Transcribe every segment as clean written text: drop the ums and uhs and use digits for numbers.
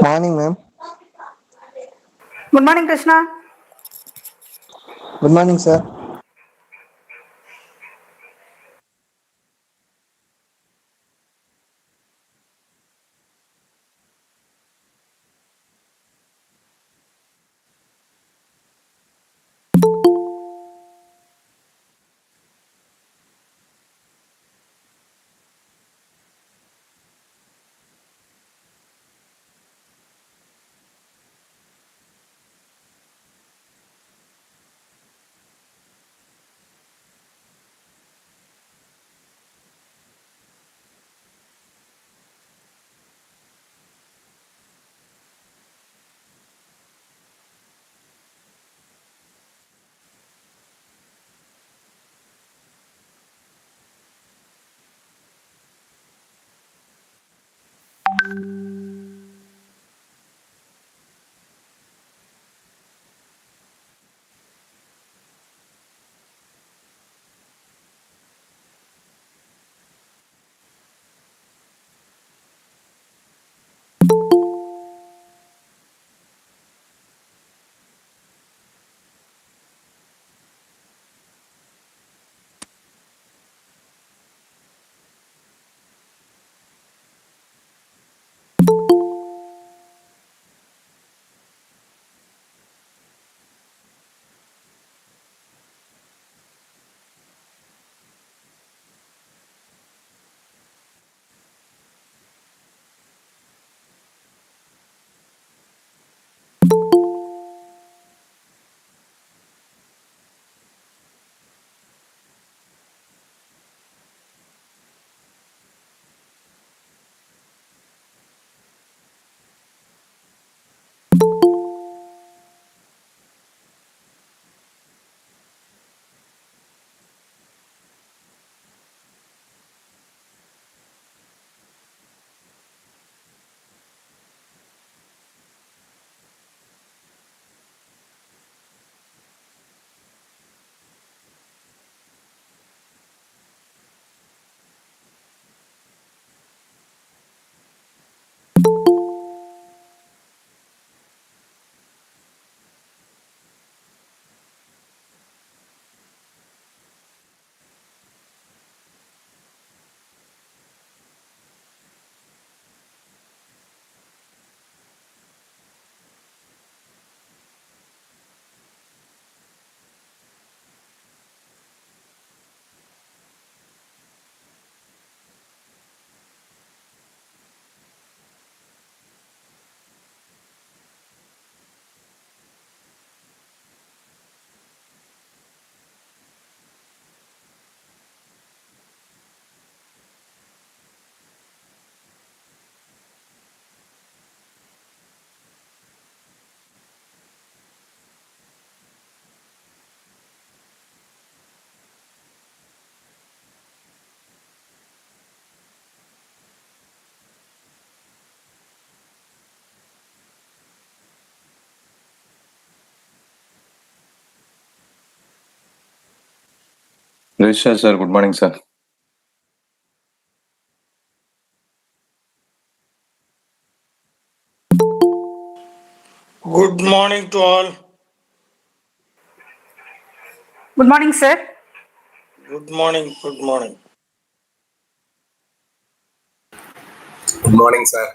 Morning, ma'am. Good morning, Krishna. Good morning, sir. Risha, sir. Good morning, sir. Good morning to all. Good morning, sir. Good morning. Good morning. Good morning, sir.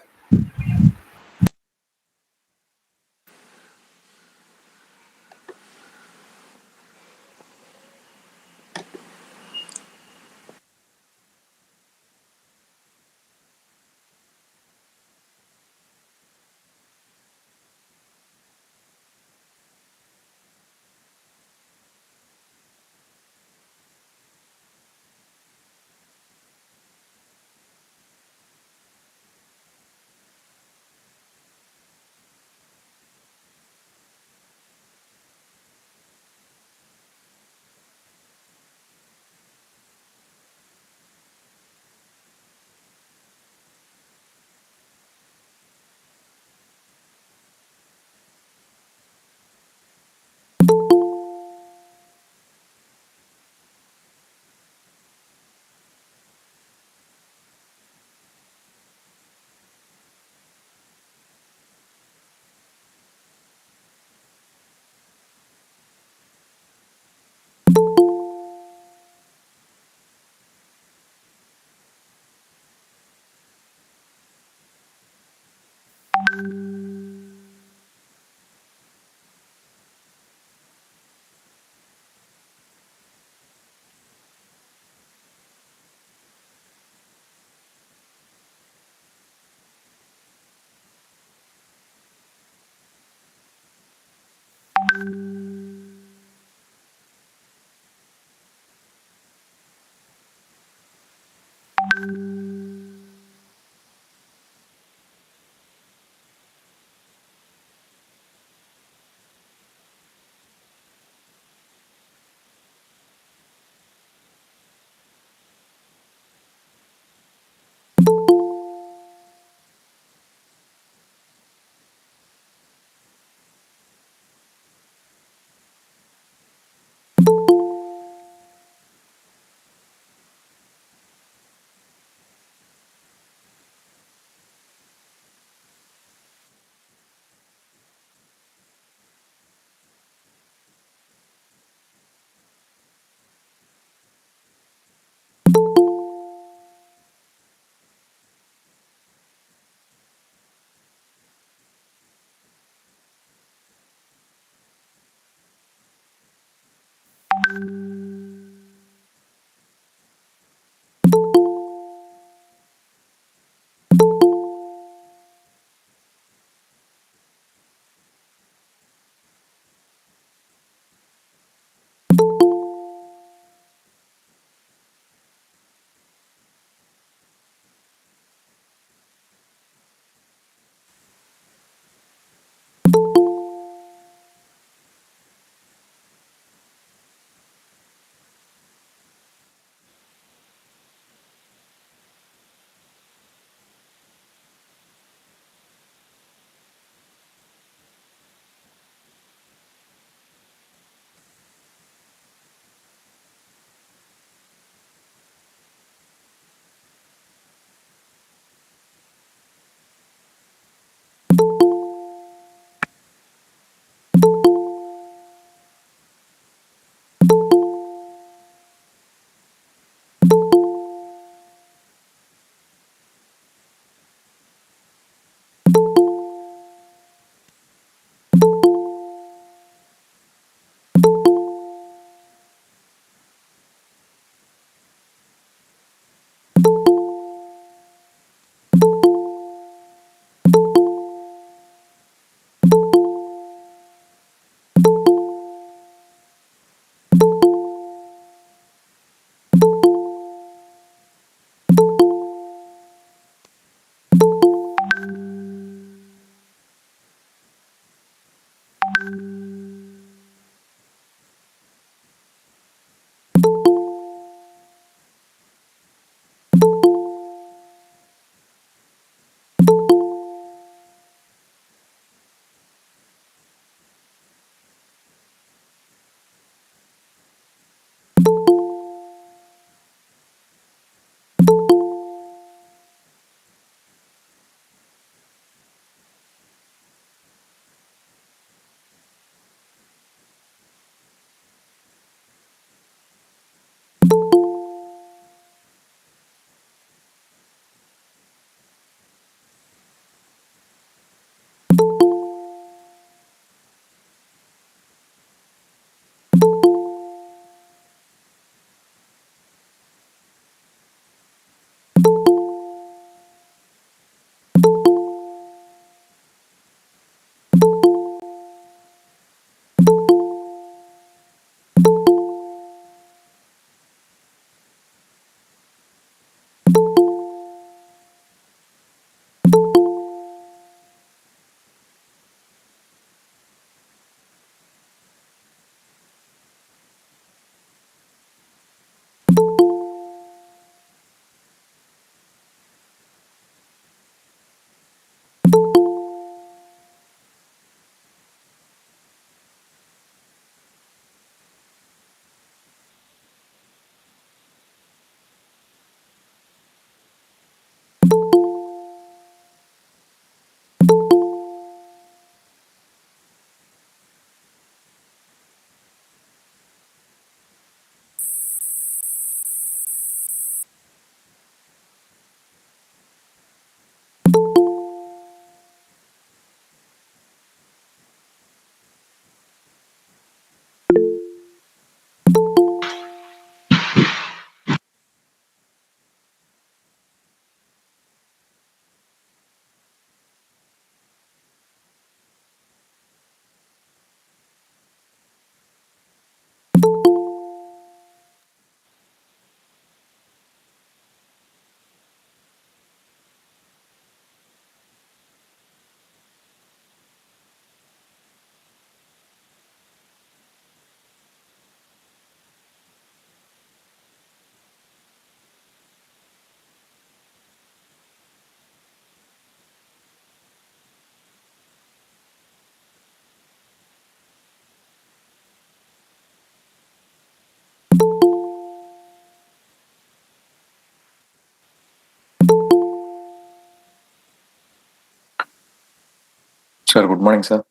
Sir, good morning, sir.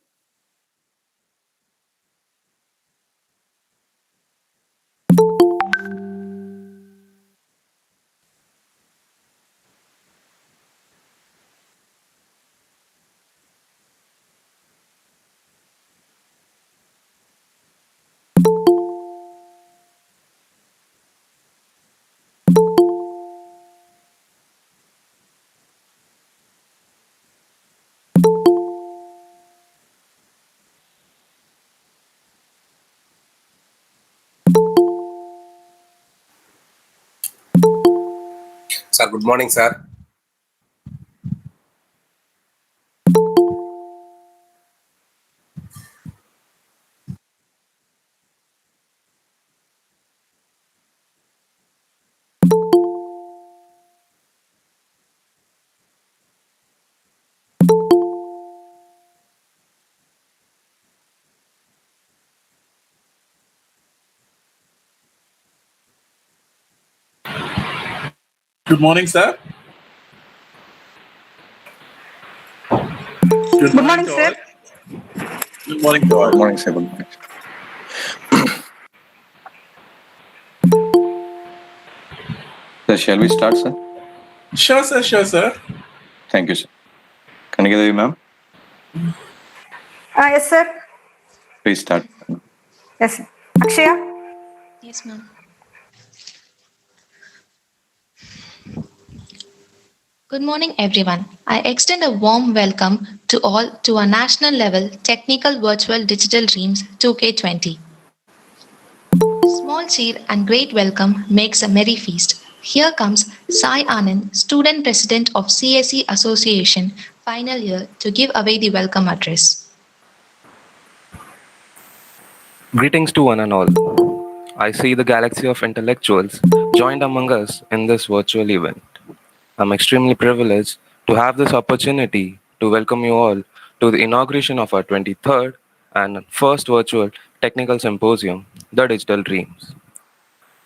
Sir, good morning, sir. Good morning, sir. Good Good morning, to sir. all. Good morning to Good all. morning, sir. Good morning. Sir, shall we start, sir? Sure, sir. Sure, sir. Thank you, sir. Can I get you, ma'am? Yes, sir. Please start. Yes, sir. Akshaya. Yes, ma'am. Good morning, everyone. I extend a warm welcome to all to our national level technical virtual digital Dreamz 2K20. Small cheer and great welcome makes a merry feast. Here comes Sai Anand, student president of CSE Association, final year, to give away the welcome address. Greetings to one and all. I see the galaxy of intellectuals joined among us in this virtual event. I'm extremely privileged to have this opportunity to welcome you all to the inauguration of our 23rd and first virtual technical symposium, The Digital Dreams.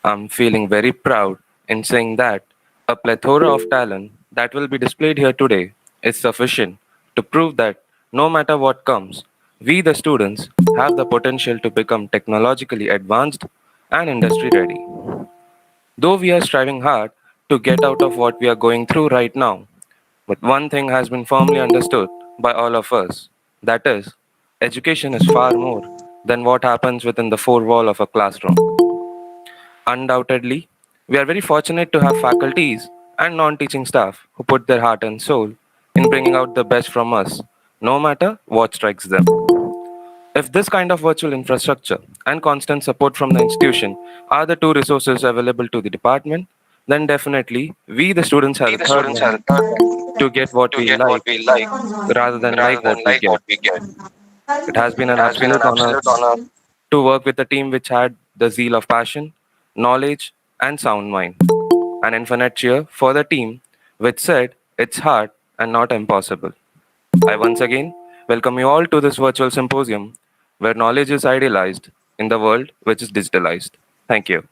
I'm feeling very proud in saying that a plethora of talent that will be displayed here today is sufficient to prove that no matter what comes, we the students have the potential to become technologically advanced and industry ready. Though we are striving hard to get out of what we are going through right now, but one thing has been firmly understood by all of us, that is, education is far more than what happens within the four wall of a classroom. Undoubtedly, we are very fortunate to have faculties and non teaching staff who put their heart and soul in bringing out the best from us, no matter what strikes them. If this kind of virtual infrastructure and constant support from the institution are the two resources available to the department, then definitely we, the students, have the third one to get what we like rather than like what we get. It has been an absolute honor to work with a team which had the zeal of passion, knowledge, and sound mind. An infinite cheer for the team which said it's hard and not impossible. I once again welcome you all to this virtual symposium where knowledge is idealized in the world which is digitalized. Thank you.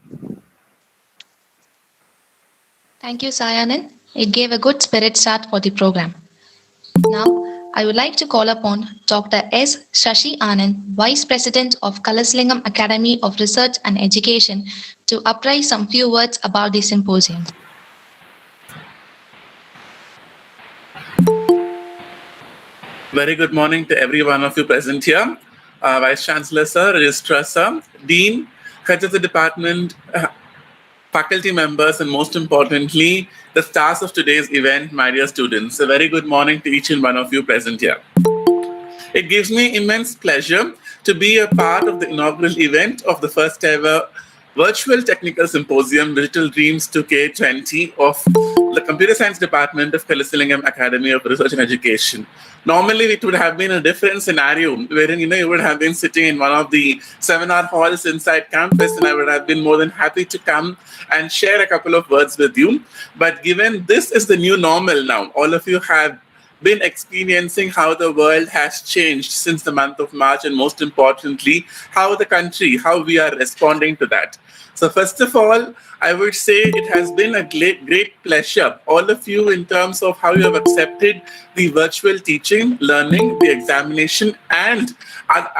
Thank you, Sai Anand. It gave a good spirit start for the program. Now, I would like to call upon Dr. S. Shashi Anand, Vice President of Kalasalingam Academy of Research and Education, to apprise some few words about the symposium. Very good morning to every one of you present here. Vice Chancellor, sir, Registrar, sir, Dean, heads of the department, faculty members, and most importantly, the stars of today's event, my dear students. A very good morning to each and one of you present here. It gives me immense pleasure to be a part of the inaugural event of the first ever virtual technical symposium, Digital Dreamz 2K20 of the Computer Science Department of Kalasalingam Academy of Research and Education. Normally, it would have been a different scenario wherein, you would have been sitting in one of the seminar halls inside campus, and I would have been more than happy to come and share a couple of words with you. But given this is the new normal now, all of you have been experiencing how the world has changed since the month of March, and most importantly, how the country, how we are responding to that. So first of all, I would say it has been a great pleasure, all of you, in terms of how you have accepted the virtual teaching, learning, the examination, and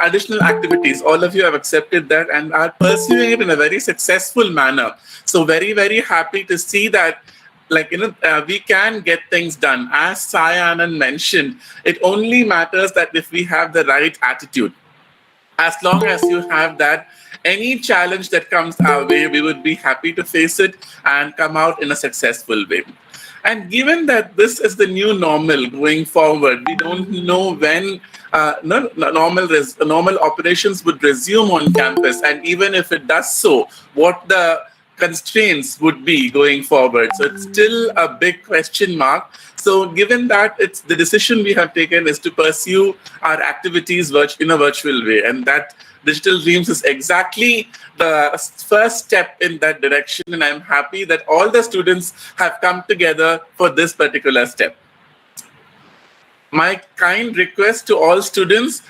additional activities. All of you have accepted that and are pursuing it in a very successful manner. So very happy to see that we can get things done. As Sai Anand mentioned, it only matters that if we have the right attitude. As long as you have that, any challenge that comes our way, we would be happy to face it and come out in a successful way. And given that this is the new normal going forward, we don't know when normal operations would resume on campus. And even if it does so, what the constraints would be going forward. So it's still a big question mark. So given that it's the decision we have taken is to pursue our activities in a virtual way, and that Digital Dreamz is exactly the first step in that direction. And I'm happy that all the students have come together for this particular step. My kind request to all students,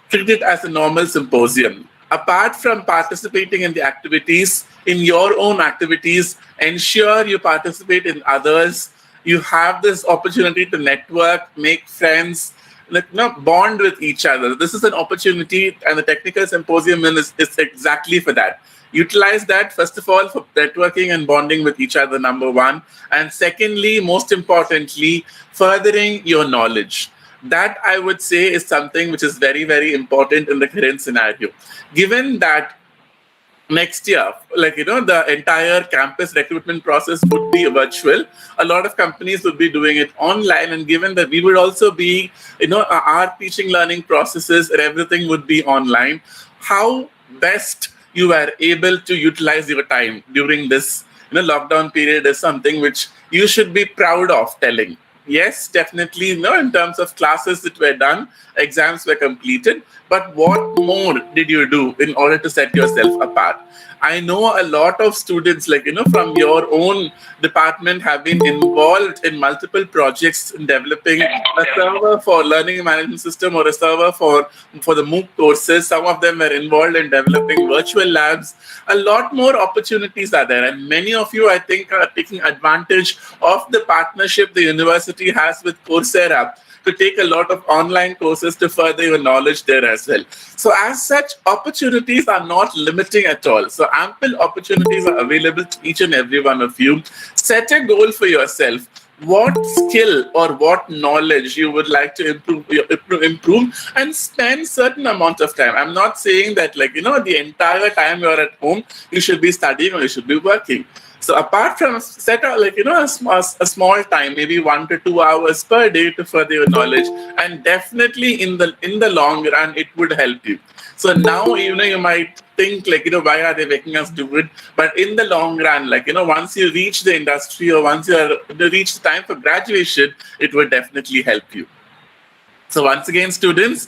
treat it as a normal symposium. Apart from participating in the activities, in your own activities, ensure you participate in others. You have this opportunity to network, make friends, bond with each other. This is an opportunity, and the technical symposium is exactly for that. Utilize that, first of all, for networking and bonding with each other, number one. And secondly, most importantly, furthering your knowledge. That, I would say, is something which is very, very important in the current scenario. Given that next year, the entire campus recruitment process would be virtual, a lot of companies would be doing it online, and given that we would also be, our teaching learning processes and everything would be online, how best you are able to utilize your time during this lockdown period is something which you should be proud of telling. Yes, definitely, in terms of classes that were done, exams were completed, but what more did you do in order to set yourself apart? I know a lot of students, from your own department have been involved in multiple projects in developing a server for learning management system or a server for the MOOC courses. Some of them were involved in developing virtual labs. A lot more opportunities are there, and many of you, I think, are taking advantage of the partnership the university has with Coursera to take a lot of online courses to further your knowledge there as well. So as such, opportunities are not limiting at all. So ample opportunities are available to each and every one of you. Set a goal for yourself. What skill or what knowledge you would like to improve, and spend certain amount of time. I'm not saying that the entire time you're at home, you should be studying or you should be working. So apart from set out a small time, maybe 1 to 2 hours per day to further your knowledge, and definitely in the long run, it would help you. So now, you might think why are they making us do it? But in the long run, once you reach the industry or once you reach the time for graduation, it will definitely help you. So once again, students,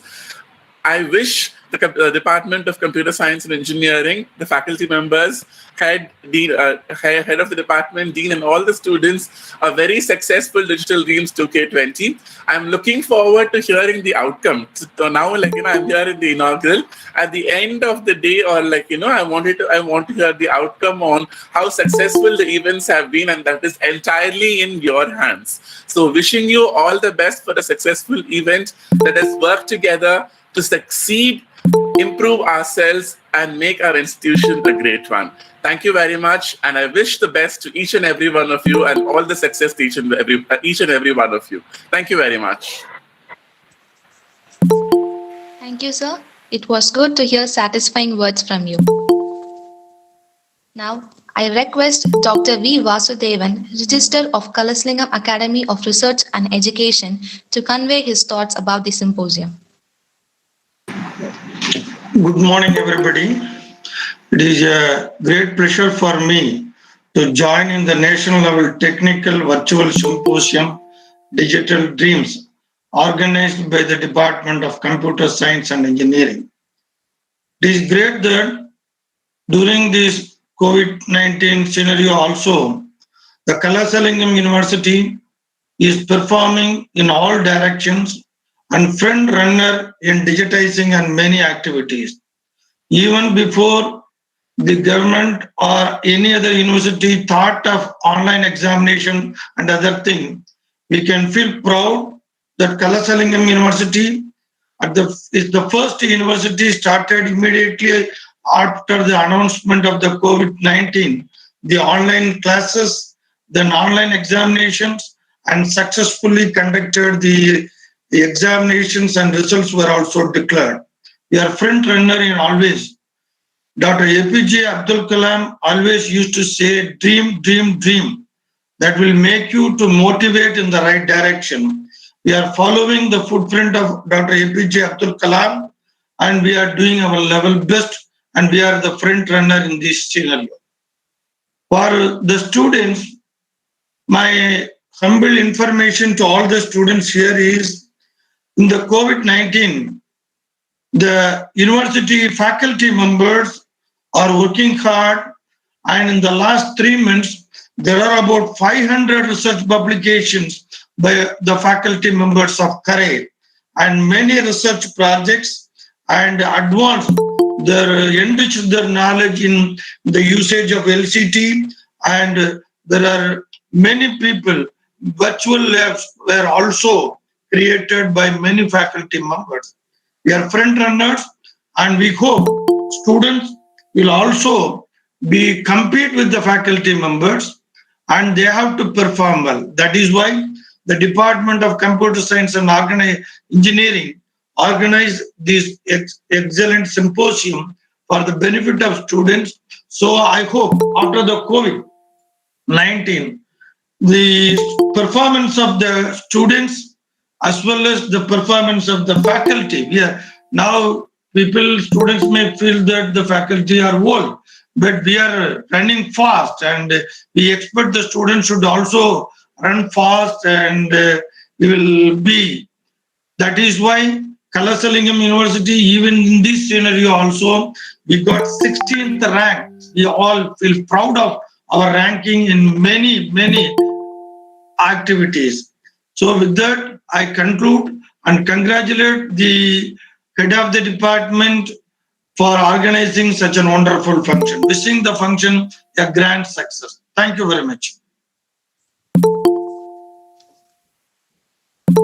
I wish the Department of Computer Science and Engineering, the faculty members, head of the department, dean, and all the students a very successful Digital Dreamz 2K20. I'm looking forward to hearing the outcome. So now, I'm here in the inaugural. At the end of the day, or I want to hear the outcome on how successful the events have been, and that is entirely in your hands. So wishing you all the best for the successful event. Let us work together to succeed, improve ourselves, and make our institution a great one. Thank you very much, and I wish the best to each and every one of you, and all the success to each and every one of you. Thank you very much. Thank you, sir. It was good to hear satisfying words from you. Now, I request Dr. V. Vasudevan, Register of Kalasalingam Academy of Research and Education, to convey his thoughts about the symposium. Good morning, everybody. It is a great pleasure for me to join in the national level technical virtual symposium, Digital Dreamz, organized by the Department of Computer Science and Engineering. It is great that during this COVID-19 scenario also, the Kalasalingam University is performing in all directions and front runner in digitizing and many activities. Even before the government or any other university thought of online examination and other thing, we can feel proud that Kalasalingam University is the first university started immediately after the announcement of the COVID-19, the online classes, then online examinations, and successfully conducted the examinations, and results were also declared. We are front runner in always. Dr. APJ Abdul Kalam always used to say, dream, dream, dream. That will make you to motivate in the right direction. We are following the footprint of Dr. APJ Abdul Kalam, and we are doing our level best, and we are the front runner in this scenario. For the students, my humble information to all the students here is in the COVID-19, the university faculty members are working hard, and in the last 3 months, there are about 500 research publications by the faculty members of CARE, and many research projects and advanced their enriched their knowledge in the usage of LCT, and there are many people. Virtual labs were also created by many faculty members. We are front runners, and we hope students will also be compete with the faculty members, and they have to perform well. That is why the Department of Computer Science and Engineering organized this excellent symposium for the benefit of students. So I hope after the COVID-19, the performance of the students as well as the performance of the faculty. We are now students may feel that the faculty are old, but we are running fast, and we expect the students should also run fast, and we will be. That is why Kalasalingam University, even in this scenario also, we got 16th rank. We all feel proud of our ranking in many activities. So with that, I conclude and congratulate the head of the department for organizing such a wonderful function. Wishing the function a grand success. Thank you very much.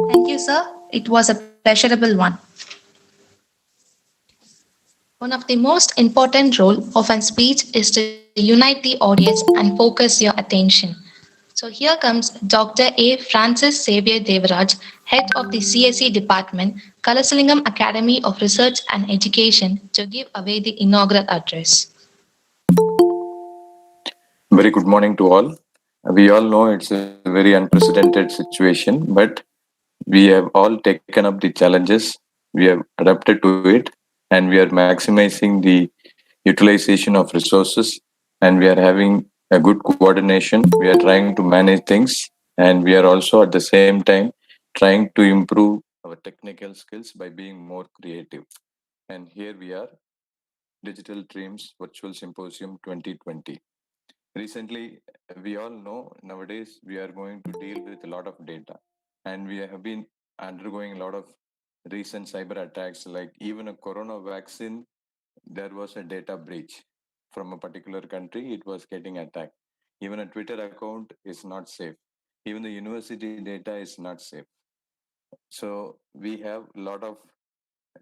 Thank you, sir. It was a pleasurable one. One of the most important role of a speech is to unite the audience and focus your attention. So here comes Dr. A. Francis Xavier Devaraj, head of the CSE department, Kalasalingam Academy of Research and Education, to give away the inaugural address. Very good morning to all. We all know it's a very unprecedented situation, but we have all taken up the challenges. We have adapted to it, and we are maximizing the utilization of resources, and we are having a good coordination. We are trying to manage things, and we are also at the same time trying to improve our technical skills by being more creative. And here we are, Digital Dreams Virtual Symposium 2020. Recently, we all know nowadays we are going to deal with a lot of data, and we have been undergoing a lot of recent cyber attacks. Like even a corona vaccine, there was a data breach from a particular country, it was getting attacked. Even a Twitter account is not safe. Even the university data is not safe. So we have a lot of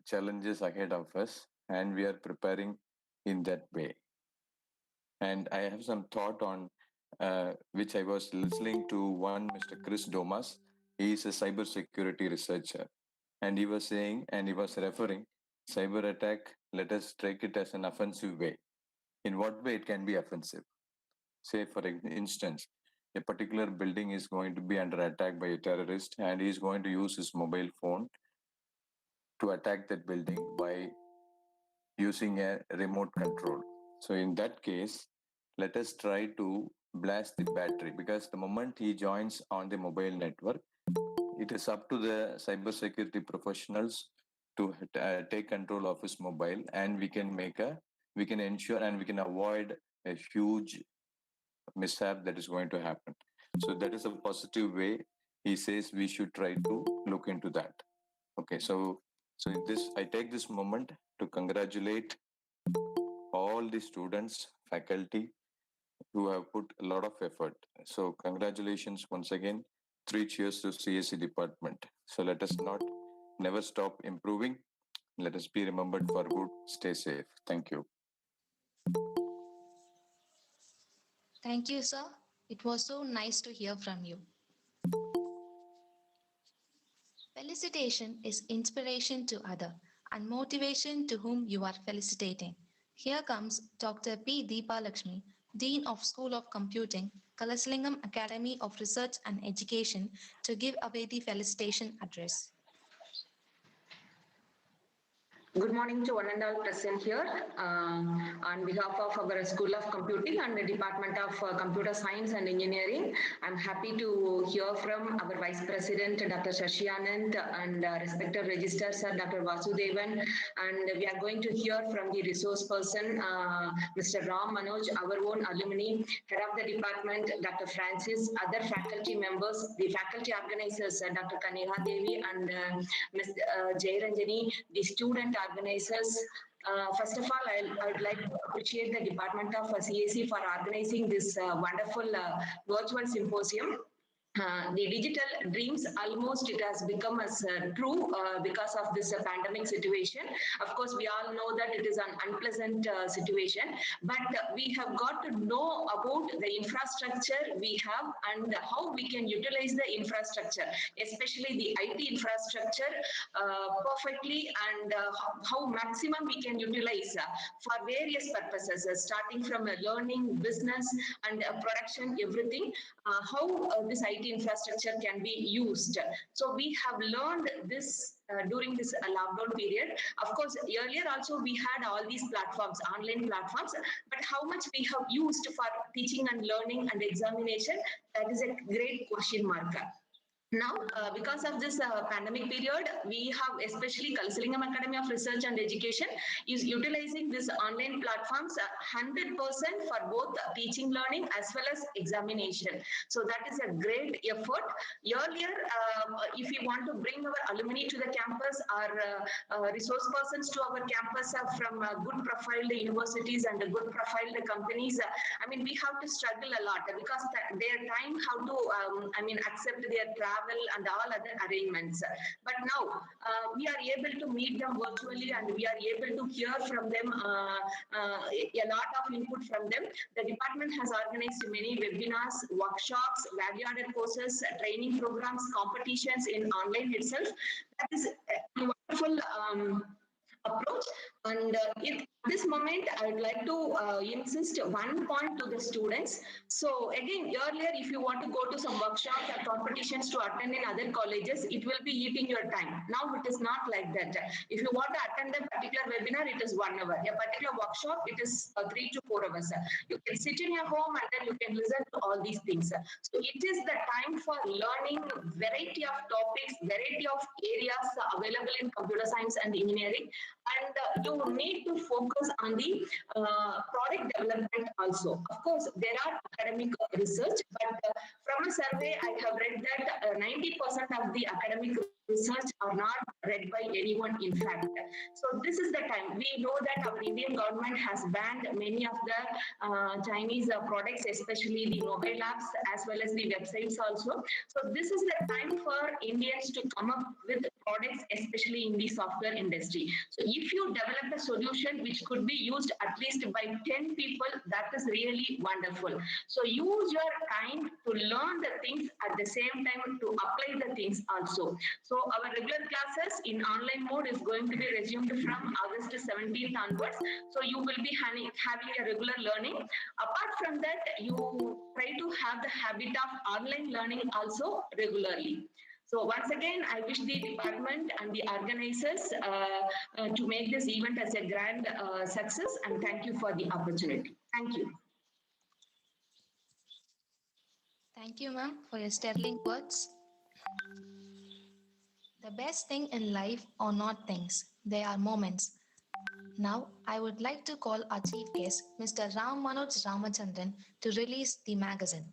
challenges ahead of us, and we are preparing in that way. And I have some thought on which I was listening to one Mr. Chris Domas. He is a cybersecurity researcher, and he was saying, and he was referring, cyber attack, let us take it as an offensive way. In what way it can be offensive? Say, for instance, a particular building is going to be under attack by a terrorist, and he is going to use his mobile phone to attack that building by using a remote control. So in that case, let us try to blast the battery, because the moment he joins on the mobile network, it is up to the cybersecurity professionals to take control of his mobile, and we can ensure and we can avoid a huge mishap that is going to happen. So that is a positive way. He says we should try to look into that. Okay, so this I take this moment to congratulate all the students, faculty who have put a lot of effort. So congratulations once again. 3 cheers to CSE department. So let us not never stop improving. Let us be remembered for good. Stay safe. Thank you. Thank you, sir. It was so nice to hear from you. Felicitation is inspiration to other and motivation to whom you are felicitating. Here comes Dr. P. Deepa Lakshmi, Dean of School of Computing, Kalasalingam Academy of Research and Education, to give away the felicitation address. Good morning to one and all present here. On behalf of our School of Computing and the Department of Computer Science and Engineering, I'm happy to hear from our Vice President, Dr. Shashi Anand, and respected Registrar Sir, Dr. Vasudevan. And we are going to hear from the resource person, Mr. Ram Manoj, our own alumni, head of the department, Dr. Francis, other faculty members, the faculty organizers, Dr. Kaneha Devi and Ms. Jay Ranjani, the student organizers. First of all, I would like to appreciate the Department of CSE for organizing this wonderful virtual symposium. The digital dreams, almost it has become as true because of this pandemic situation. Of course, we all know that it is an unpleasant situation, but we have got to know about the infrastructure we have and how we can utilize the infrastructure, especially the IT infrastructure perfectly, and how maximum we can utilize for various purposes, starting from learning, business, and production, everything, how this IT infrastructure can be used. So we have learned this during this lockdown period. Of course, earlier also we had all these platforms, online platforms, but how much we have used for teaching and learning and examination, that is a great question mark. Now, because of this pandemic period, we have especially Kalasalingam Academy of Research and Education is utilizing this online platforms 100% for both teaching, learning as well as examination. So that is a great effort. Earlier, if we want to bring our alumni to the campus or resource persons to our campus from good profiled universities and good profiled companies, I mean, we have to struggle a lot because their time how to, accept their travel and all other arrangements. But now we are able to meet them virtually and we are able to hear from them a lot of input from them. The department has organized many webinars, workshops, value-added courses, training programs, competitions in online itself. That is a wonderful approach. And at this moment, I would like to insist one point to the students. So again, earlier, if you want to go to some workshops or competitions to attend in other colleges, it will be eating your time. Now it is not like that. If you want to attend a particular webinar, it is 1 hour. A particular workshop, it is 3 to 4 hours. You can sit in your home and then you can listen to all these things. So it is the time for learning variety of topics, variety of areas available in computer science and engineering. And you need to focus on the product development also. Of course, there are academic research, but from a survey, I have read that 90% of the academic research are not read by anyone, in fact. So this is the time. We know that our Indian government has banned many of the Chinese products, especially the mobile apps as well as the websites also. So this is the time for Indians to come up with products, especially in the software industry. So if you develop a solution which could be used at least by 10 people, that is really wonderful. So use your time to learn the things at the same time to apply the things also. So our regular classes in online mode is going to be resumed from August 17th onwards. So you will be having a regular learning. Apart from that, you try to have the habit of online learning also regularly. So once again, I wish the department and the organizers to make this event as a grand success, and thank you for the opportunity. Thank you. Thank you, ma'am, for your sterling words. The best thing in life are not things, they are moments. Now, I would like to call our chief guest, Mr. Ram Manoj Ramachandran, to release the magazine.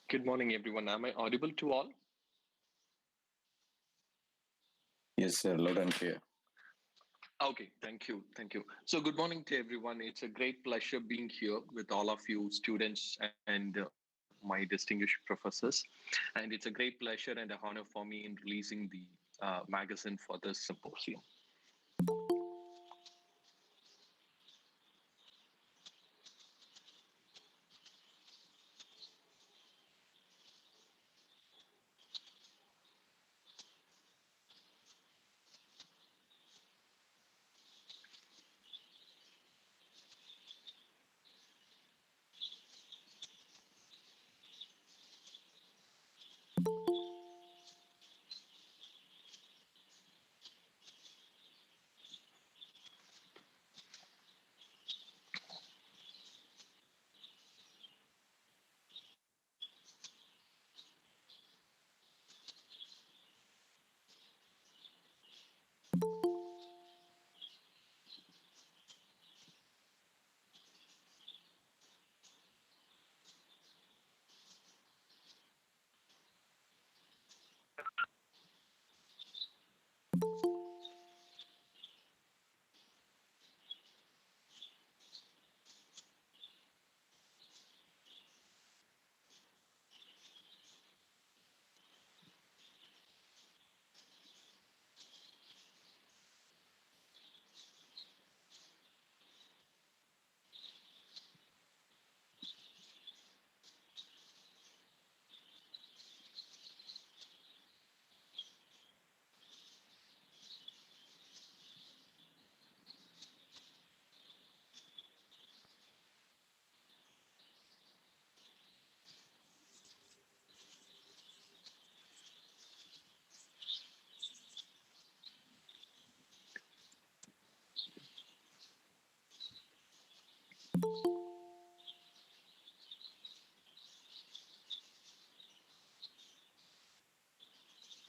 Good morning, everyone. Am I audible to all? Yes, sir. Loud and clear. Okay, thank you. Thank you. So good morning to everyone. It's a great pleasure being here with all of you students and my distinguished professors. And it's a great pleasure and an honor for me in releasing the magazine for this symposium.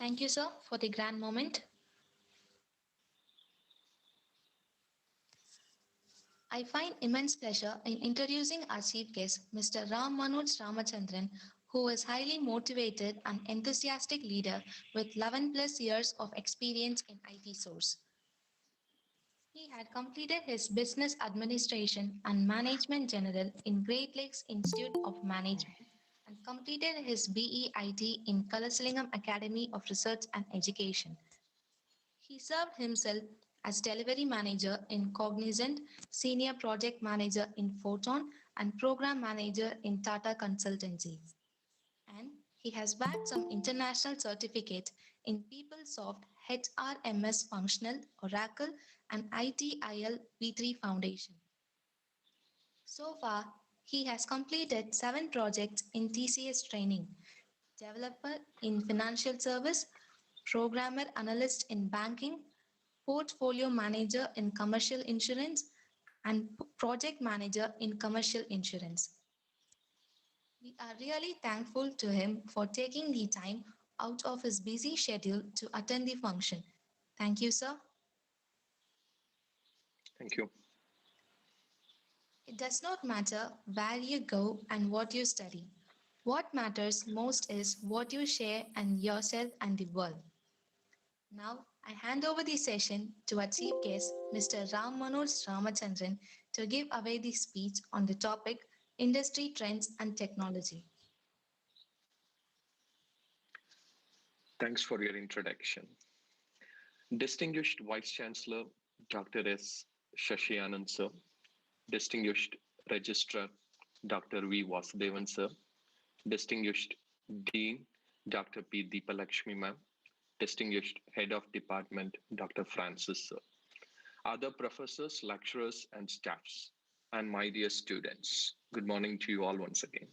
Thank you, sir, for the grand moment. I find immense pleasure in introducing our chief guest, Mr. Ram Manoj Ramachandran, who is highly motivated and enthusiastic leader with 11 plus years of experience in IT source. He had completed his business administration and management general in Great Lakes Institute of Management and completed his BEIT in Kalasalingam Academy of Research and Education. He served himself as delivery manager in Cognizant, senior project manager in Photon, and program manager in Tata Consultancy. And he has bagged some international certificates in PeopleSoft HRMS Functional, Oracle, and ITIL V3 Foundation. So far, he has completed 7 projects in TCS training, developer in financial service, programmer analyst in banking, portfolio manager in commercial insurance, and project manager in commercial insurance. We are really thankful to him for taking the time out of his busy schedule to attend the function. Thank you, sir. Thank you. It does not matter where you go and what you study. What matters most is what you share and yourself and the world. Now, I hand over the session to our chief guest, Mr. Ram Manoj Ramachandran, to give away the speech on the topic Industry Trends and Technology. Thanks for your introduction. Distinguished Vice Chancellor Dr. S. Shashi Anand sir, Distinguished Registrar Dr. V. Vasudevan sir, Distinguished Dean Dr. P. Deepalakshmi ma'am, Distinguished Head of Department Dr. Francis sir, other professors, lecturers, and staffs, and my dear students, good morning to you all once again.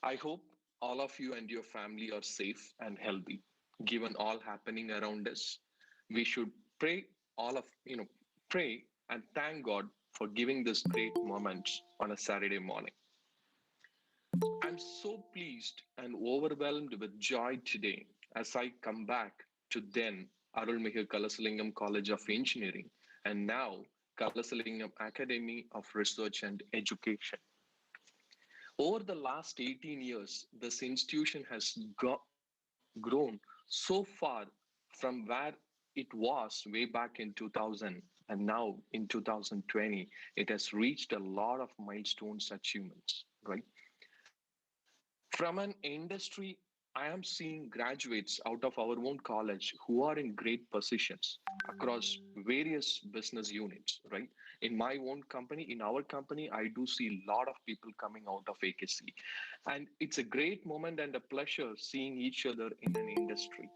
I hope all of you and your family are safe and healthy. Given all happening around us, we should pray and thank God for giving this great moment on a Saturday morning. I'm so pleased and overwhelmed with joy today as I come back to then Arulmigu Kalasalingam College of Engineering and now Kalasalingam Academy of Research and Education. Over the last 18 years, this institution has grown so far from where it was way back in 2000 and now in 2020, it has reached a lot of milestones achievements, right? From an industry, I am seeing graduates out of our own college who are in great positions across various business units, right? In my own company, in our company, I do see a lot of people coming out of AKC. And it's a great moment and a pleasure seeing each other in an industry,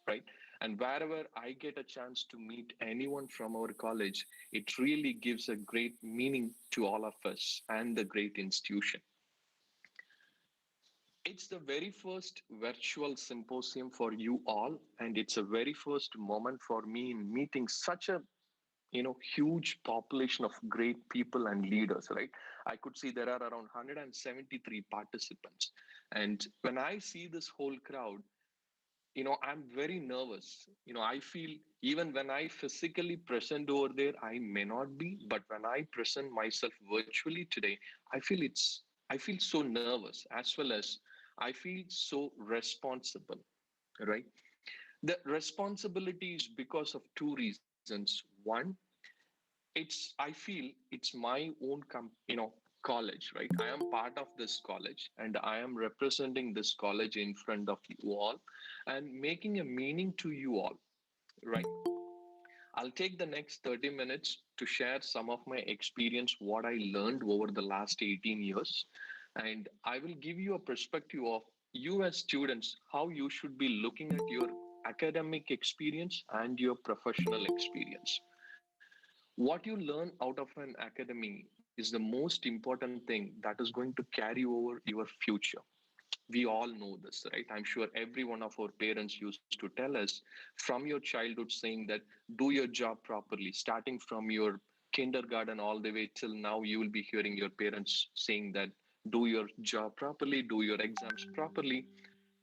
right? And wherever I get a chance to meet anyone from our college, it really gives a great meaning to all of us and the great institution. It's the very first virtual symposium for you all, and it's a very first moment for me in meeting such a huge population of great people and leaders, right? I could see there are around 173 participants. And when I see this whole crowd, I'm very nervous. I feel even when I physically present over there, I may not be, but when I present myself virtually today, I feel so nervous as well as I feel so responsible, right? The responsibility is because of two reasons. One, I feel it's my own college, right? I am part of this college and I am representing this college in front of you all and making a meaning to you all, right? I'll take the next 30 minutes to share some of my experience, what I learned over the last 18 years. And I will give you a perspective of you as students, how you should be looking at your academic experience and your professional experience. What you learn out of an academy is the most important thing that is going to carry over your future. We all know this, right? I'm sure every one of our parents used to tell us from your childhood saying that do your job properly, starting from your kindergarten all the way till now, you will be hearing your parents saying that do your job properly, do your exams properly.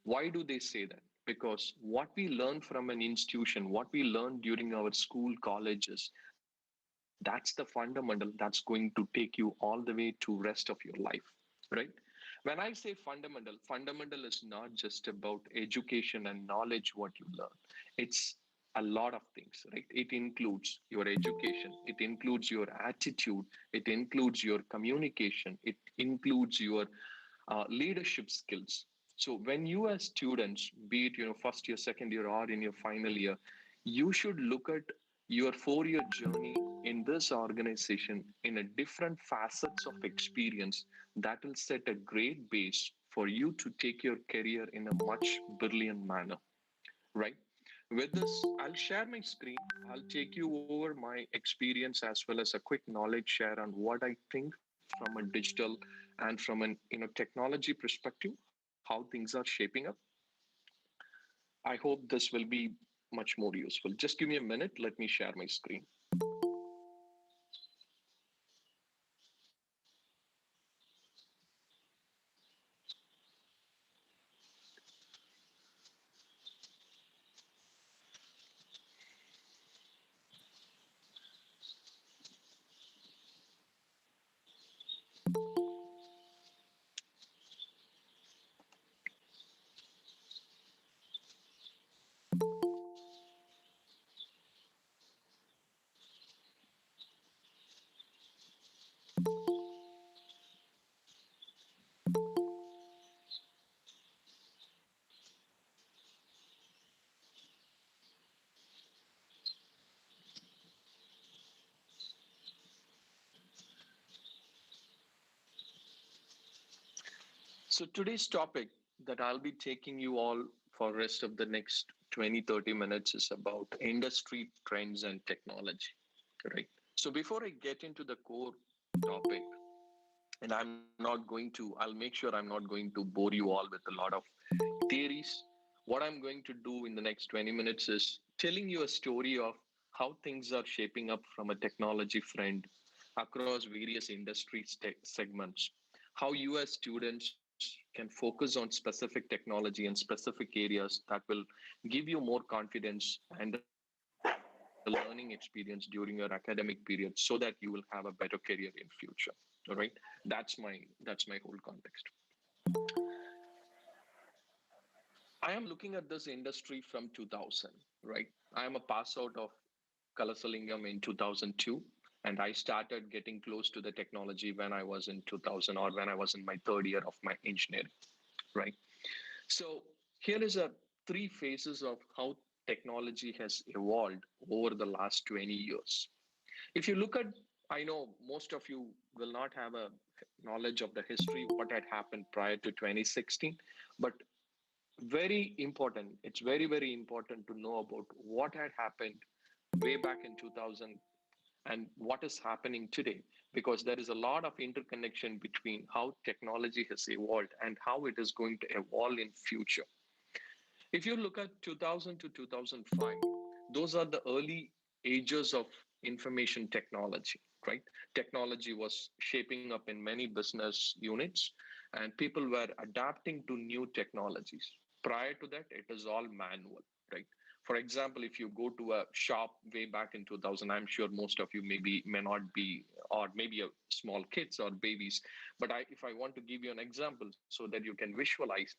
Why do they say that? because what we learn from an institution, what we learn during our school, colleges, that's the fundamental that's going to take you all the way to rest of your life, right? When I say fundamental is not just about education and knowledge what you learn. It's a lot of things, right? It includes your education, it includes your attitude, it includes your communication, it includes your leadership skills. So when you as students, be it first year, second year, or in your final year, you should look at your 4 year journey in this organization in a different facets of experience that will set a great base for you to take your career in a much brilliant manner, right? With this, I'll share my screen. I'll take you over my experience as well as a quick knowledge share on what I think from a digital and from an technology perspective, how things are shaping up. I hope this will be much more useful. Just give me a minute. Let me share my screen. So today's topic that I'll be taking you all for rest of the next 20-30 minutes is about industry trends and technology, right? So before I get into the core topic, and I'll make sure I'm not going to bore you all with a lot of theories. What I'm going to do in the next 20 minutes is telling you a story of how things are shaping up from a technology front across various industry segments, how you as students can focus on specific technology and specific areas that will give you more confidence and a learning experience during your academic period so that you will have a better career in future. All right, that's my whole context. I am looking at this industry from 2000, right? I am a pass out of Kalasalingam in 2002, and I started getting close to the technology when I was in 2000 or when I was in my third year of my engineering, right? So here is a three phases of how technology has evolved over the last 20 years. If you look at, I know most of you will not have a knowledge of the history, what had happened prior to 2016, but it's very important to know about what had happened way back in 2000 and what is happening today, because there is a lot of interconnection between how technology has evolved and how it is going to evolve in future. If you look at 2000 to 2005, those are the early ages of information technology, right? Technology was shaping up in many business units and people were adapting to new technologies. Prior to that, it is all manual, right? For example, if you go to a shop way back in 2000, I'm sure most of you may not be, or maybe a small kids or babies, but if I want to give you an example so that you can visualize,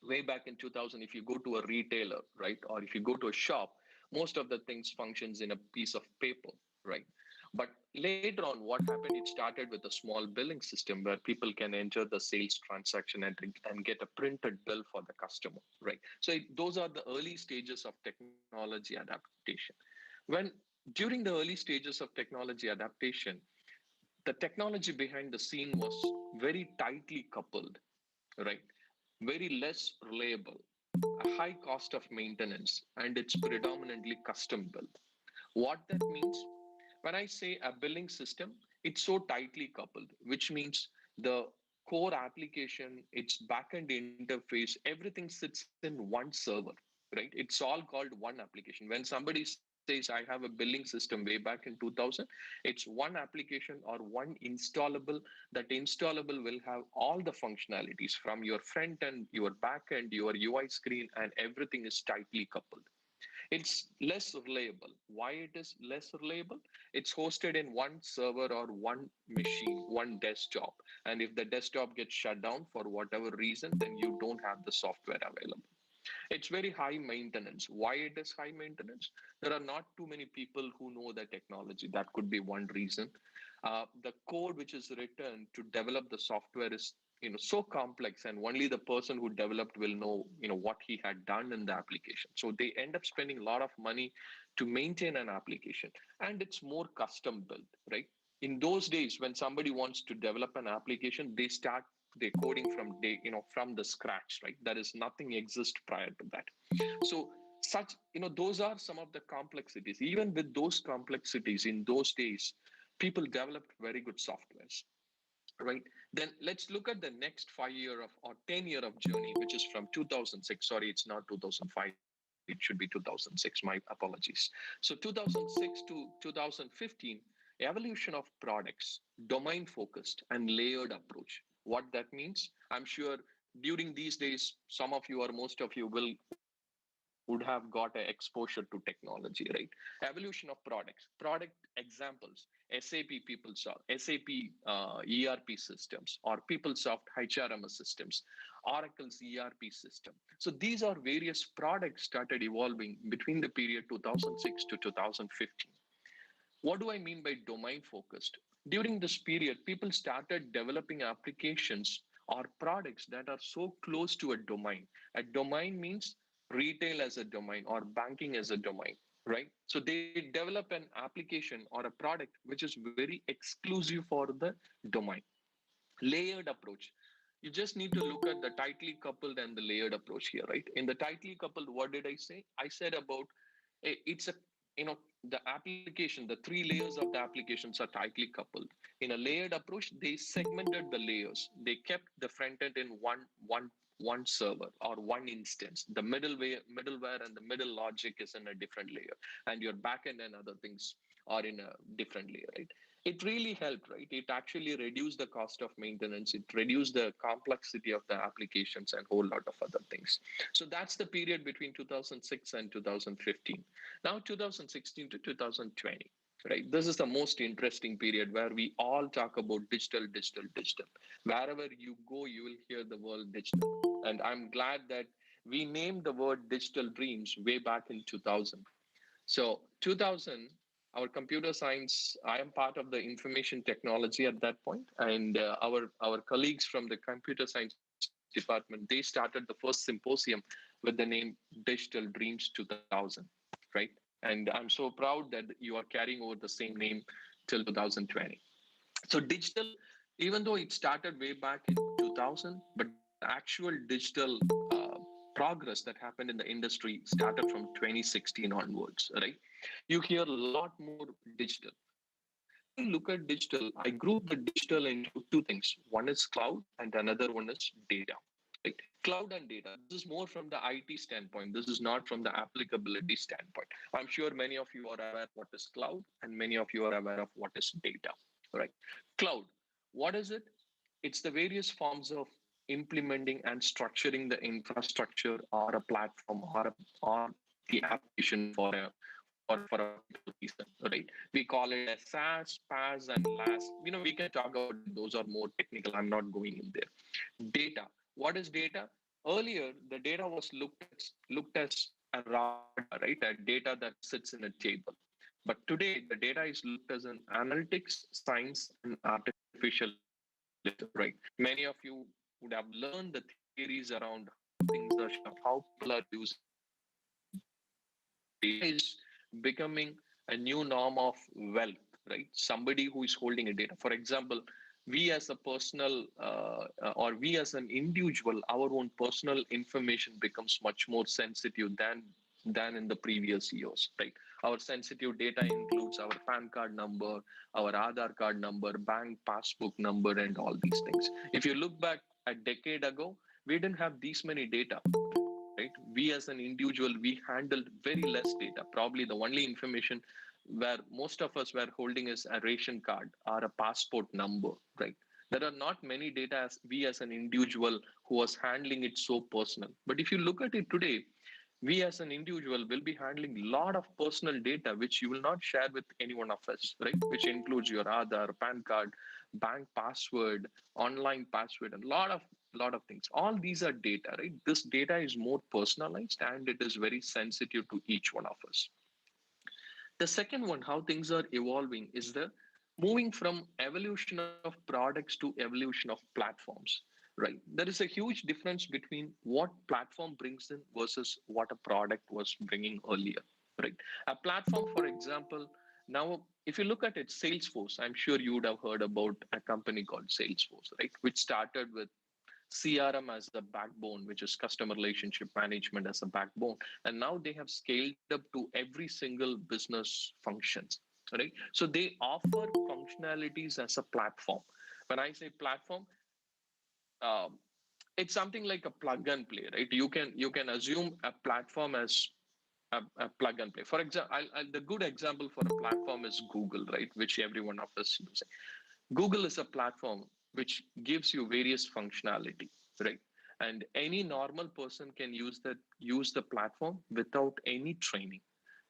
way back in 2000, if you go to a retailer, right, or if you go to a shop, most of the things functions in a piece of paper, right? But later on, what happened, it started with a small billing system where people can enter the sales transaction and get a printed bill for the customer, right? So those are the early stages of technology adaptation. When during the early stages of technology adaptation, the technology behind the scene was very tightly coupled, right? Very less reliable, a high cost of maintenance, and it's predominantly custom built. What that means, when I say a billing system, it's so tightly coupled, which means the core application, its backend interface, everything sits in one server, right? It's all called one application. When somebody says says I have a billing system way back in 2000, it's one application or one installable. That installable will have all the functionalities from your front end, your back end, your UI screen, and everything is tightly coupled. It's less reliable. Why it is less reliable? It's hosted in one server or one machine, one desktop. And if the desktop gets shut down for whatever reason, then you don't have the software available. It's very high maintenance. Why it is high maintenance? There are not too many people who know the technology. That could be one reason. The code which is written to develop the software is so complex, and only the person who developed will know what he had done in the application. So they end up spending a lot of money to maintain an application, and it's more custom built, right? In those days, when somebody wants to develop an application, they start their coding from the scratch, right? There is nothing exist prior to that. So those are some of the complexities. Even with those complexities in those days, people developed very good softwares, right? Then let's look at the next 5 year of or 10 year of journey, which is from 2006. Sorry, it's not 2005. It should be 2006. My apologies. So 2006 to 2015, evolution of products, domain focused and layered approach. What that means, I'm sure during these days, some of you or most of you would have got an exposure to technology, right? Evolution of products, product examples, SAP PeopleSoft, SAP ERP systems, or PeopleSoft HRMS systems, Oracle's ERP system. So these are various products started evolving between the period 2006 to 2015. What do I mean by domain focused? During this period, people started developing applications or products that are so close to a domain. A domain means retail as a domain or banking as a domain, right? So they develop an application or a product which is very exclusive for the domain. Layered approach. You just need to look at the tightly coupled and the layered approach here, right? In the tightly coupled, what did I say? I said about it's a the application, the three layers of the applications are tightly coupled. In a layered approach, they segmented the layers. They kept the front end in one server or one instance. The middleware and the middle logic is in a different layer, and your backend and other things are in a different layer, right? It really helped, right? It actually reduced the cost of maintenance. It reduced the complexity of the applications and a whole lot of other things. So that's the period between 2006 and 2015. Now 2016 to 2020, right? This is the most interesting period where we all talk about digital. Wherever you go, you will hear the word digital. And I'm glad that we named the word digital dreams way back in 2000. So 2000, our computer science, I am part of the information technology at that point, and our colleagues from the computer science department, they started the first symposium with the name Digital Dreams 2000, right? And I'm so proud that you are carrying over the same name till 2020. So digital, even though it started way back in 2000, but actual digital progress that happened in the industry started from 2016 onwards, right? You hear a lot more digital. When I look at digital, I group the digital into two things. One is cloud and another one is data. Right? Cloud and data. This is more from the IT standpoint. This is not from the applicability standpoint. I'm sure many of you are aware of what is cloud and many of you are aware of what is data. Right? Cloud. What is it? It's the various forms of implementing and structuring the infrastructure or a platform or the application for a particular reason, right? We call it as SaaS, PaaS, and LaaS. We can talk about it. Those are more technical. I'm not going in there. Data. What is data? Earlier, the data was looked as a raw data, right? A data that sits in a table. But today, the data is looked as an analytics, science, and artificial intelligence, right? Many of you would have learned the theories around things are how people are using data is becoming a new norm of wealth, right? Somebody who is holding a data. For example, we as a personal or we as an individual, our own personal information becomes much more sensitive than in the previous years, right? Our sensitive data includes our PAN card number, our Aadhaar card number, bank passbook number, and all these things. If you look back a decade ago, we didn't have these many data, right? we as an individual, we handled very less data. Probably the only information where most of us were holding is a ration card or a passport number, right? There are not many data as we as an individual who was handling it so personal. But if you look at it today, we as an individual will be handling a lot of personal data which you will not share with any one of us, right? Which includes your Aadhaar, PAN card, bank password, online password, and lot of things. All these are data, right? This data is more personalized and it is very sensitive to each one of us. The second one, how things are evolving, is the moving from evolution of products to evolution of platforms, right? There is a huge difference between what platform brings in versus what a product was bringing earlier, right? A platform, for example, now if you look at it, Salesforce, I'm sure you would have heard about a company called Salesforce, right? Which started with CRM as the backbone, which is customer relationship management as a backbone. And now they have scaled up to every single business functions, right? So they offer functionalities as a platform. When I say platform, um, it's something like a plug and play, right? You can assume a platform as a plug and play. For example, the good example for a platform is Google, right? Which every one of us using. Google is a platform which gives you various functionality, right? And any normal person can use the platform without any training.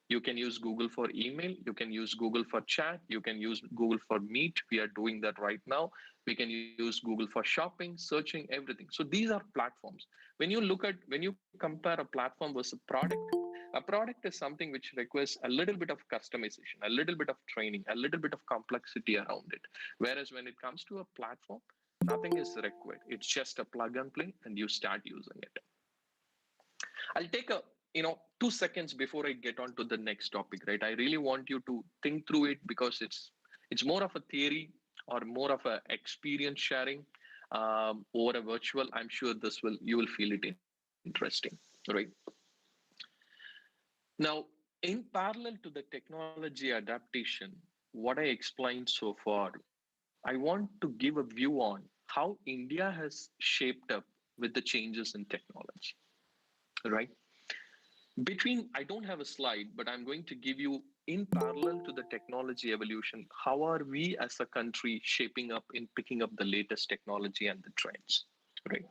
You can use Google for email. You can use Google for chat. You can use Google for Meet. We are doing that right now. We can use Google for shopping, searching, everything. So these are platforms. When you compare a platform versus a product is something which requires a little bit of customization, a little bit of training, a little bit of complexity around it. Whereas when it comes to a platform, nothing is required. It's just a plug and play, and you start using it. I'll take 2 seconds before I get on to the next topic, right? I really want you to think through it because it's more of a theory or more of a experience sharing over a virtual. I'm sure you will feel it interesting, right? Now, in parallel to the technology adaptation, what I explained so far, I want to give a view on how India has shaped up with the changes in technology, right? I don't have a slide, but I'm going to give you in parallel to the technology evolution, how are we as a country shaping up in picking up the latest technology and the trends, right?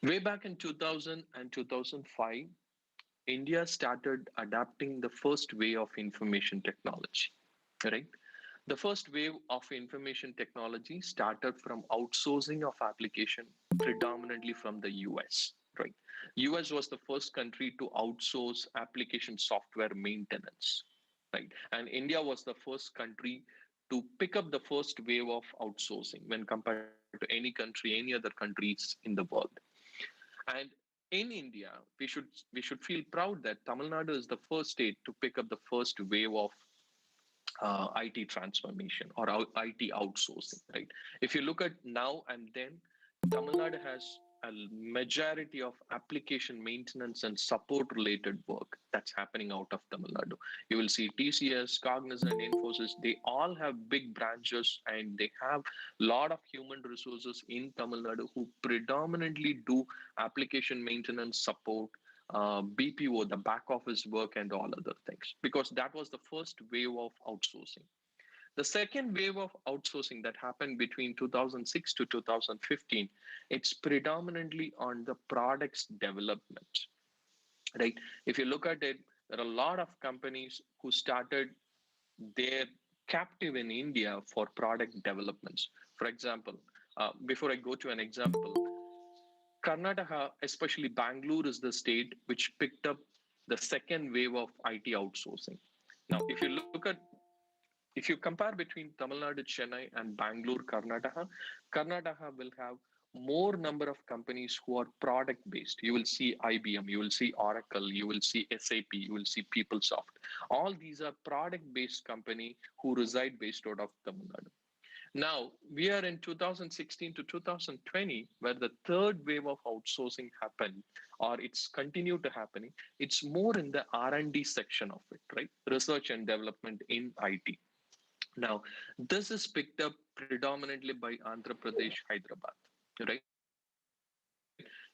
Way back in 2000 and 2005, India started adapting the first wave of information technology, right? The first wave of information technology started from outsourcing of application predominantly from the US, right? US was the first country to outsource application software maintenance, right? And India was the first country to pick up the first wave of outsourcing when compared to any country, any other countries in the world. And in India, we should feel proud that Tamil Nadu is the first state to pick up the first wave of IT transformation or IT outsourcing, right? If you look at now and then, Tamil Nadu has a majority of application maintenance and support related work that's happening out of Tamil Nadu. You will see TCS, Cognizant, Infosys, they all have big branches and they have a lot of human resources in Tamil Nadu who predominantly do application maintenance support, BPO, the back office work, and all other things, because that was the first wave of outsourcing. The second wave of outsourcing that happened between 2006 to 2015, it's predominantly on the products development, right? If you look at it, there are a lot of companies who started their captive in India for product developments. For example, before I go to an example, Karnataka, especially Bangalore, is the state which picked up the second wave of IT outsourcing. Now, if you compare between Tamil Nadu, Chennai, and Bangalore, Karnataka will have more number of companies who are product based. You will see IBM, you will see Oracle, you will see SAP, you will see PeopleSoft. All these are product based company who reside based out of Tamil Nadu. Now, we are in 2016 to 2020, where the third wave of outsourcing happened, or it's continued to happening. It's more in the R&D section of it, right? Research and development in IT. Now, this is picked up predominantly by Andhra Pradesh, Hyderabad, right?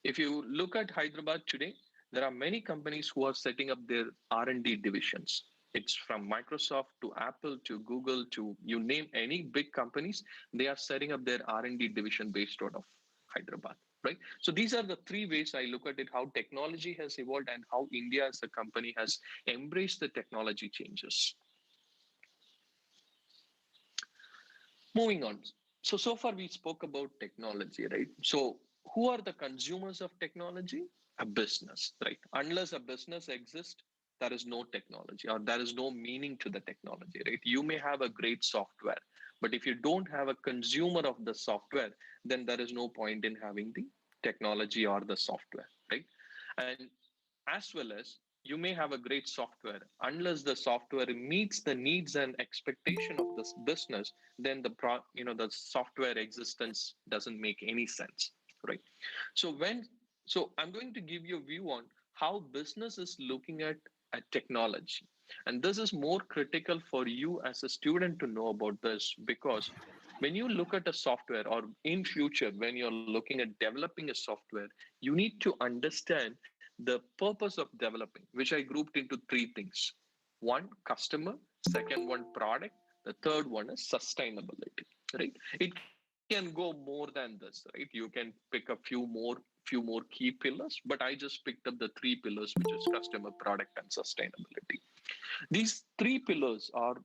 If you look at Hyderabad today, there are many companies who are setting up their R&D divisions. It's from Microsoft to Apple to Google to you name any big companies, they are setting up their R&D division based out of Hyderabad, right? So these are the three ways I look at it, how technology has evolved and how India as a company has embraced the technology changes. Moving on. So far we spoke about technology, right? So who are the consumers of technology? A business, right? Unless a business exists, there is no technology or there is no meaning to the technology, right? You may have a great software, but if you don't have a consumer of the software, then there is no point in having the technology or the software, right? And as well as you may have a great software, unless the software meets the needs and expectation of this business, then the software existence doesn't make any sense, right? So I'm going to give you a view on how business is looking at a technology, and this is more critical for you as a student to know about this, because when you look at a software or in future when you're looking at developing a software, you need to understand the purpose of developing, which I grouped into three things. One, customer. Second one, product. The third one is sustainability, right? It can go more than this, right? You can pick a few more key pillars, but I just picked up the three pillars, which is customer, product, and sustainability. These three pillars are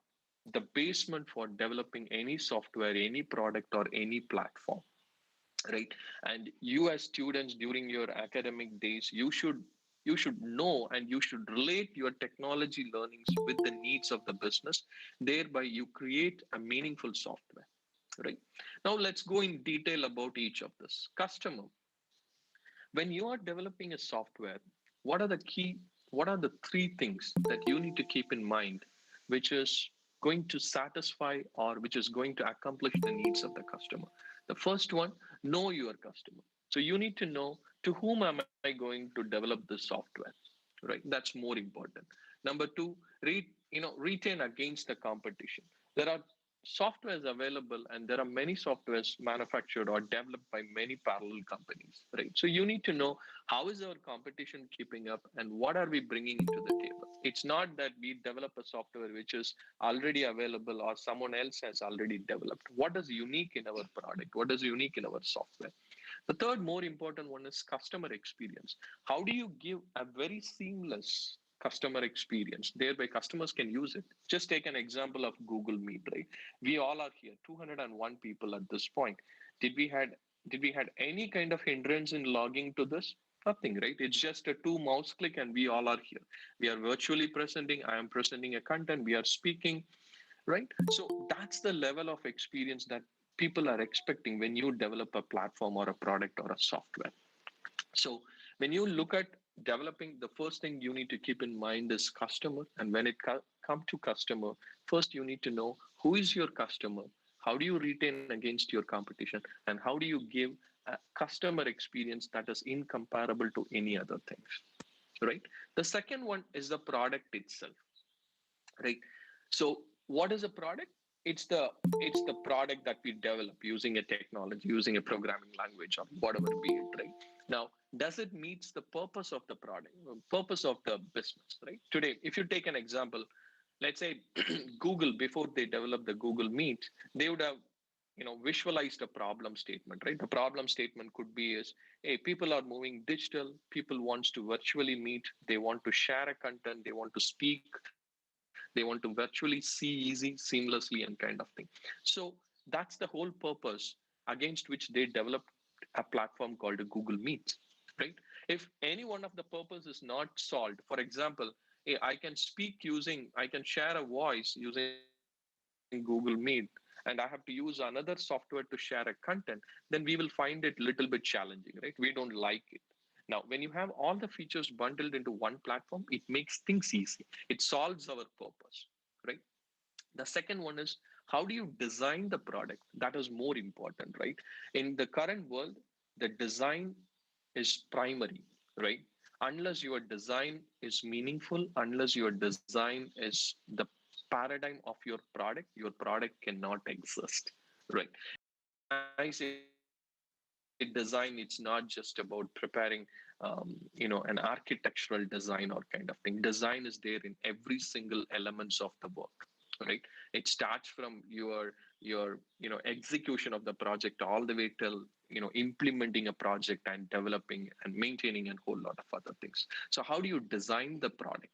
the basement for developing any software, any product, or any platform, right? And you as students during your academic days, you should know and you should relate your technology learnings with the needs of the business. Thereby you create a meaningful software, right? Now let's go in detail about each of this. Customer. When you are developing a software, what are the three things that you need to keep in mind, which is going to satisfy or which is going to accomplish the needs of the customer? The first one, know your customer. So you need to know, to whom am I going to develop this software, right? That's more important. Number two, retain against the competition. There are softwares available and there are many softwares manufactured or developed by many parallel companies, right? So you need to know, how is our competition keeping up and what are we bringing to the table? It's not that we develop a software which is already available or someone else has already developed. What is unique in our product? What is unique in our software? The third more important one is customer experience. How do you give a very seamless customer experience? Thereby customers can use it. Just take an example of Google Meet, right? We all are here, 201 people at this point. Did we had any kind of hindrance in logging to this? Nothing, right? It's just a two mouse click and we all are here. We are virtually presenting. I am presenting a content. We are speaking, right? So that's the level of experience that people are expecting when you develop a platform or a product or a software. So when you look at developing, the first thing you need to keep in mind is customer. And when it comes to customer, first you need to know, who is your customer? How do you retain against your competition? And how do you give a customer experience that is incomparable to any other things, right? The second one is the product itself, right? So what is a product? It's the product that we develop using a technology, using a programming language or whatever be it, right? Now, does it meets the purpose of the product, purpose of the business, right? Today, if you take an example, let's say Google, before they developed the Google Meet, they would have visualized a problem statement, right? The problem statement could be is, hey, people are moving digital, people wants to virtually meet, they want to share a content, they want to speak, they want to virtually see easy, seamlessly, and kind of thing. So that's the whole purpose against which they developed a platform called a Google Meet, right? If any one of the purpose is not solved, for example, hey, I can share a voice using Google Meet, and I have to use another software to share a content, then we will find it a little bit challenging, right? We don't like it. Now, when you have all the features bundled into one platform, it makes things easy. It solves our purpose, right? The second one is, how do you design the product? That is more important, right? In the current world, the design is primary, right? Unless your design is meaningful, unless your design is the paradigm of your product cannot exist, right? And when I say design, it's not just about preparing an architectural design or kind of thing. Design is there in every single elements of the work, right? It starts from your execution of the project all the way till implementing a project and developing and maintaining a whole lot of other things. So how do you design the product?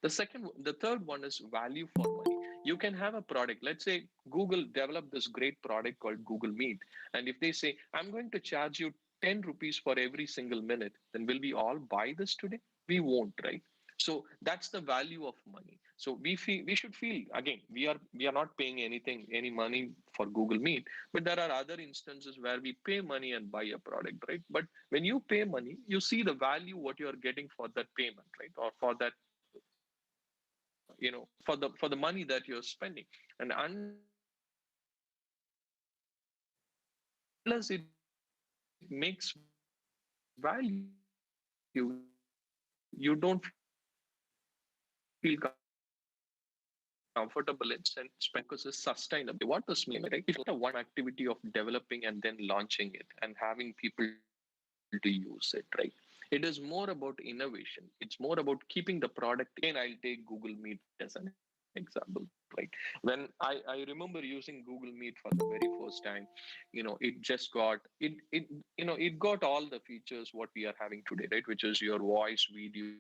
The third one is value for money. You can have a product. Let's say Google developed this great product called Google Meet, and if they say, I'm going to charge you 10 rupees for every single minute, then will we all buy this today? We won't, right? So that's the value of money. So we should feel, again, we are not paying any money for Google Meet, but there are other instances where we pay money and buy a product, right? But when you pay money, you see the value what you are getting for that payment, right? Or for that, for the money that you're spending. And unless it makes value, you don't feel comfortable in spend because it's sustainable. What this means, right? It's not a one activity of developing and then launching it and having people to use it, right? It is more about innovation. It's more about keeping the product. Again, I'll take Google Meet as an example, right? When I remember using Google Meet for the very first time, it just got it got all the features what we are having today, right? Which is your voice, video,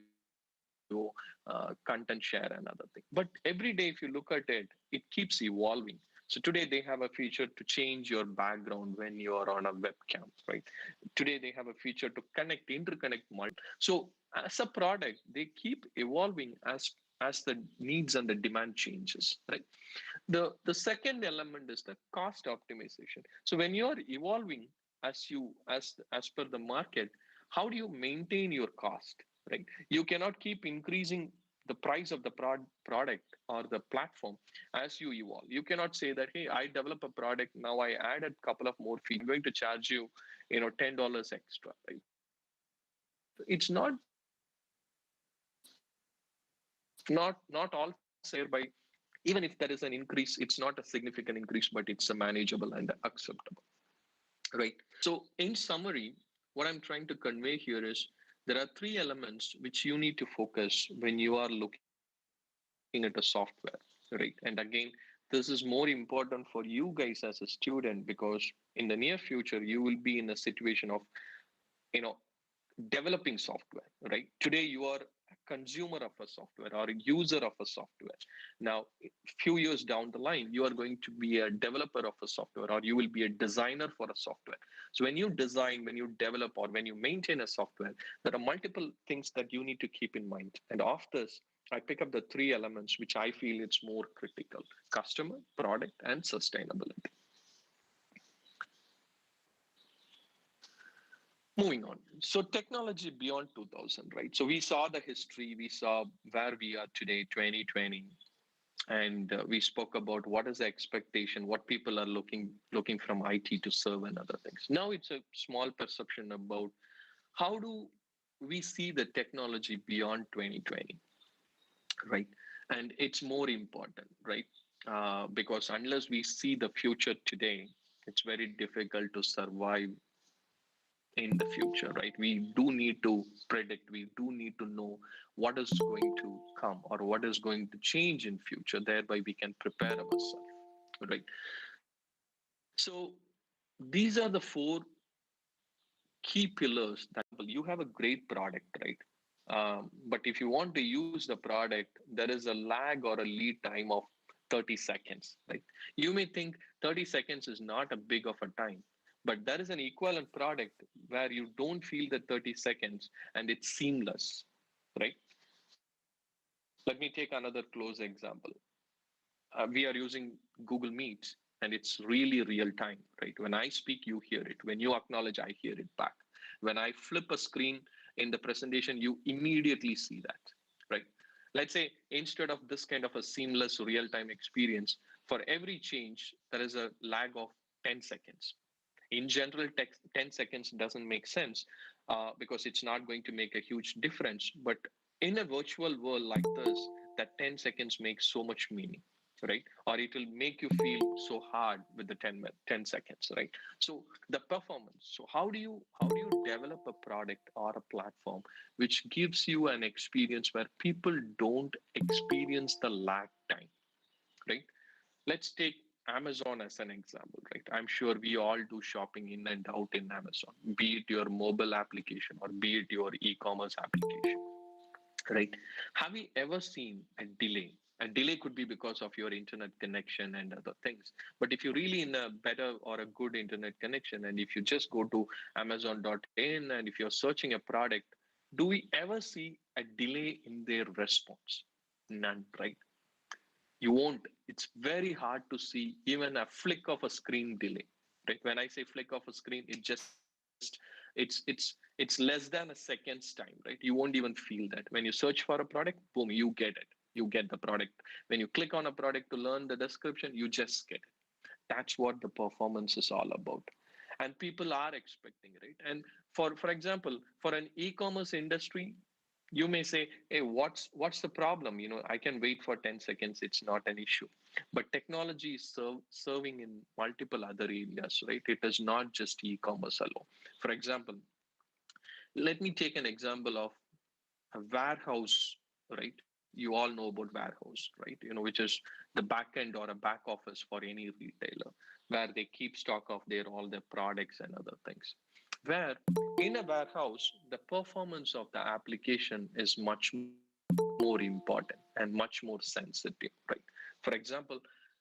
content share and other things. But every day, if you look at it, it keeps evolving. So today they have a feature to change your background when you are on a webcam, right? Today they have a feature to interconnect multiple. So as a product, they keep evolving as the needs and the demand changes, right? The second element is the cost optimization. So when you are evolving as per the market, how do you maintain your cost, right? You cannot keep increasing the price of the product or the platform as you evolve. You cannot say that, hey, I develop a product, now I added a couple of more fees, I'm going to charge you, $10 extra, right? It's not all fair by, even if there is an increase, it's not a significant increase, but it's a manageable and acceptable, right? So in summary, what I'm trying to convey here is there are three elements which you need to focus when you are looking at a software, right? And again, this is more important for you guys as a student because in the near future, you will be in a situation of, developing software, right? Today, you are a consumer of a software or a user of a software. Now, a few years down the line, you are going to be a developer of a software or you will be a designer for a software. So when you design, when you develop, or when you maintain a software, there are multiple things that you need to keep in mind. And of this, I pick up the three elements which I feel it's more critical: customer, product, and sustainability. Moving on. So technology beyond 2000, right? So we saw the history, we saw where we are today, 2020, and we spoke about what is the expectation, what people are looking from IT to serve and other things. Now it's a small perception about how do we see the technology beyond 2020, right? And it's more important, right? Because unless we see the future today, it's very difficult to survive in the future, right? We do need to predict, we do need to know what is going to come or what is going to change in future, thereby we can prepare ourselves, right? So these are the four key pillars that you have a great product, right? But if you want to use the product, there is a lag or a lead time of 30 seconds, right? You may think 30 seconds is not a big of a time, but there is an equivalent product where you don't feel the 30 seconds and it's seamless, right? Let me take another close example. We are using Google Meets and it's really real time, right? When I speak, you hear it. When you acknowledge, I hear it back. When I flip a screen in the presentation, you immediately see that, right? Let's say instead of this kind of a seamless real-time experience, for every change, there is a lag of 10 seconds. In general, 10 seconds doesn't make sense because it's not going to make a huge difference. But in a virtual world like this, that 10 seconds makes so much meaning. right? Or it will make you feel so hard with the 10 seconds, right? So the performance. So how do you develop a product or a platform which gives you an experience where people don't experience the lag time, right? Let's take Amazon as an example, right? I'm sure we all do shopping in and out in Amazon, be it your mobile application or be it your e-commerce application, right? Have you ever seen a delay? A delay could be because of your internet connection and other things. But if you're really in a better or a good internet connection, and if you just go to Amazon.in and if you're searching a product, do we ever see a delay in their response? None, right? You won't. It's very hard to see even a flick of a screen delay, right? When I say flick of a screen, it's less than a second's time, right? You won't even feel that. When you search for a product, boom, you get it. You get the product. When you click on a product to learn the description, you just get it. That's what the performance is all about. And people are expecting, right? And for example, for an e-commerce industry, you may say, hey, what's the problem? I can wait for 10 seconds. It's not an issue. But technology is serving in multiple other areas, right? It is not just e-commerce alone. For example, let me take an example of a warehouse, right? You all know about warehouse, right? Which is the back end or a back office for any retailer, where they keep stock of all their products and other things. Where in a warehouse, the performance of the application is much more important and much more sensitive, right? For example,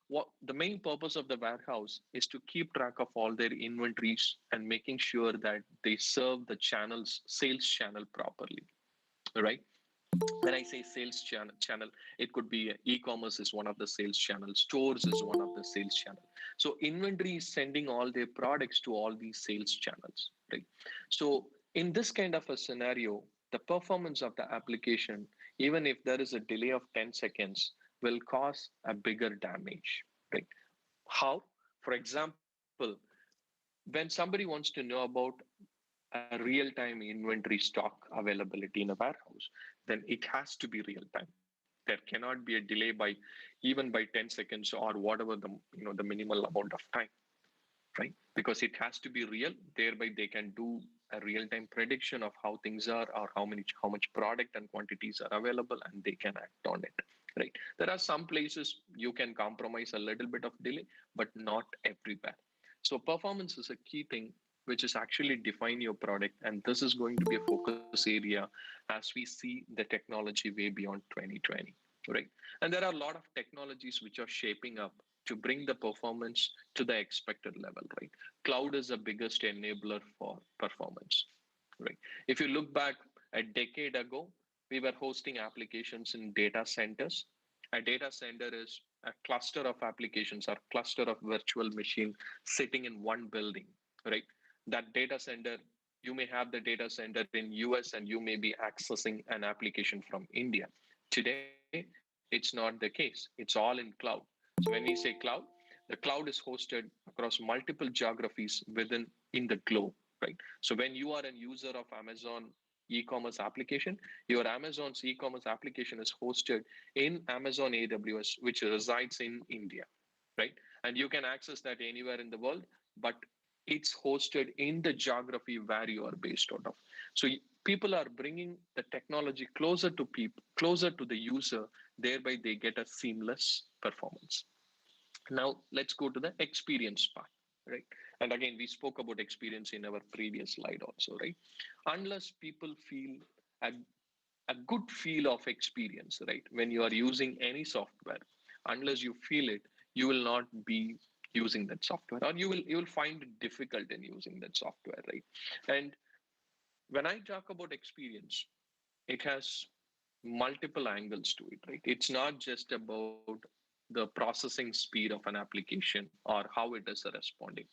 what the main purpose of the warehouse is to keep track of all their inventories and making sure that they serve the sales channel properly, right? When I say sales channel, it could be e-commerce is one of the sales channels, stores is one of the sales channel. So inventory is sending all their products to all these sales channels, right? So in this kind of a scenario, the performance of the application, even if there is a delay of 10 seconds, will cause a bigger damage, right? How? For example, when somebody wants to know about a real-time inventory stock availability in a warehouse, then it has to be real-time. There cannot be a delay by even by 10 seconds or whatever the minimal amount of time, right? Because it has to be real. Thereby, they can do a real-time prediction of how things are or how much product and quantities are available, and they can act on it, right? There are some places you can compromise a little bit of delay, but not everywhere. So performance is a key thing which is actually define your product, and this is going to be a focus area as we see the technology way beyond 2020, right? And there are a lot of technologies which are shaping up to bring the performance to the expected level, right? Cloud is the biggest enabler for performance, right? If you look back a decade ago, we were hosting applications in data centers. A data center is a cluster of applications or cluster of virtual machine sitting in one building, right? That data center, you may have the data center in US and you may be accessing an application from India. Today, it's not the case. It's all in cloud. So when we say cloud, the cloud is hosted across multiple geographies in the globe, right? So when you are a user of Amazon e-commerce application, your Amazon's e-commerce application is hosted in Amazon AWS, which resides in India, right? And you can access that anywhere in the world, but it's hosted in the geography where you are based out of. So people are bringing the technology closer to people, closer to the user, thereby they get a seamless performance. Now let's go to the experience part, right? And again, we spoke about experience in our previous slide also, right? Unless people feel a, a good feel of experience, right? When you are using any software, unless you feel it, you will not be using that software, or you will find it difficult in using that software, right? And when I talk about experience, it has multiple angles to it, right? It's not just about the processing speed of an application or how it is responding.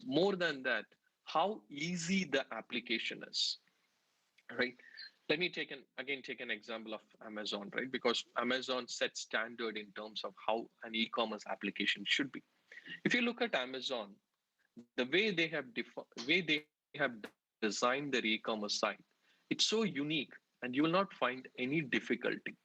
More than that, how easy the application is, right? Let me take an example of Amazon, right? Because Amazon sets standard in terms of how an e-commerce application should be. If you look at Amazon, the way they have designed their e-commerce site, it's so unique, and you will not find any difficulty.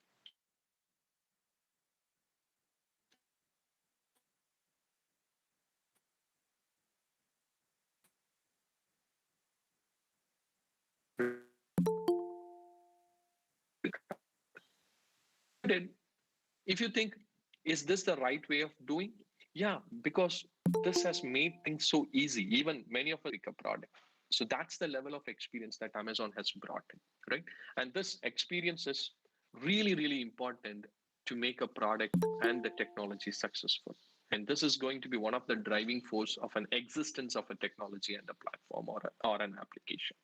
If you think, is this the right way of doing? Yeah, because this has made things so easy. Even many of us pick a product. So that's the level of experience that Amazon has brought in, right? And this experience is really, really important to make a product and the technology successful. And this is going to be one of the driving force of an existence of a technology and a platform or an application.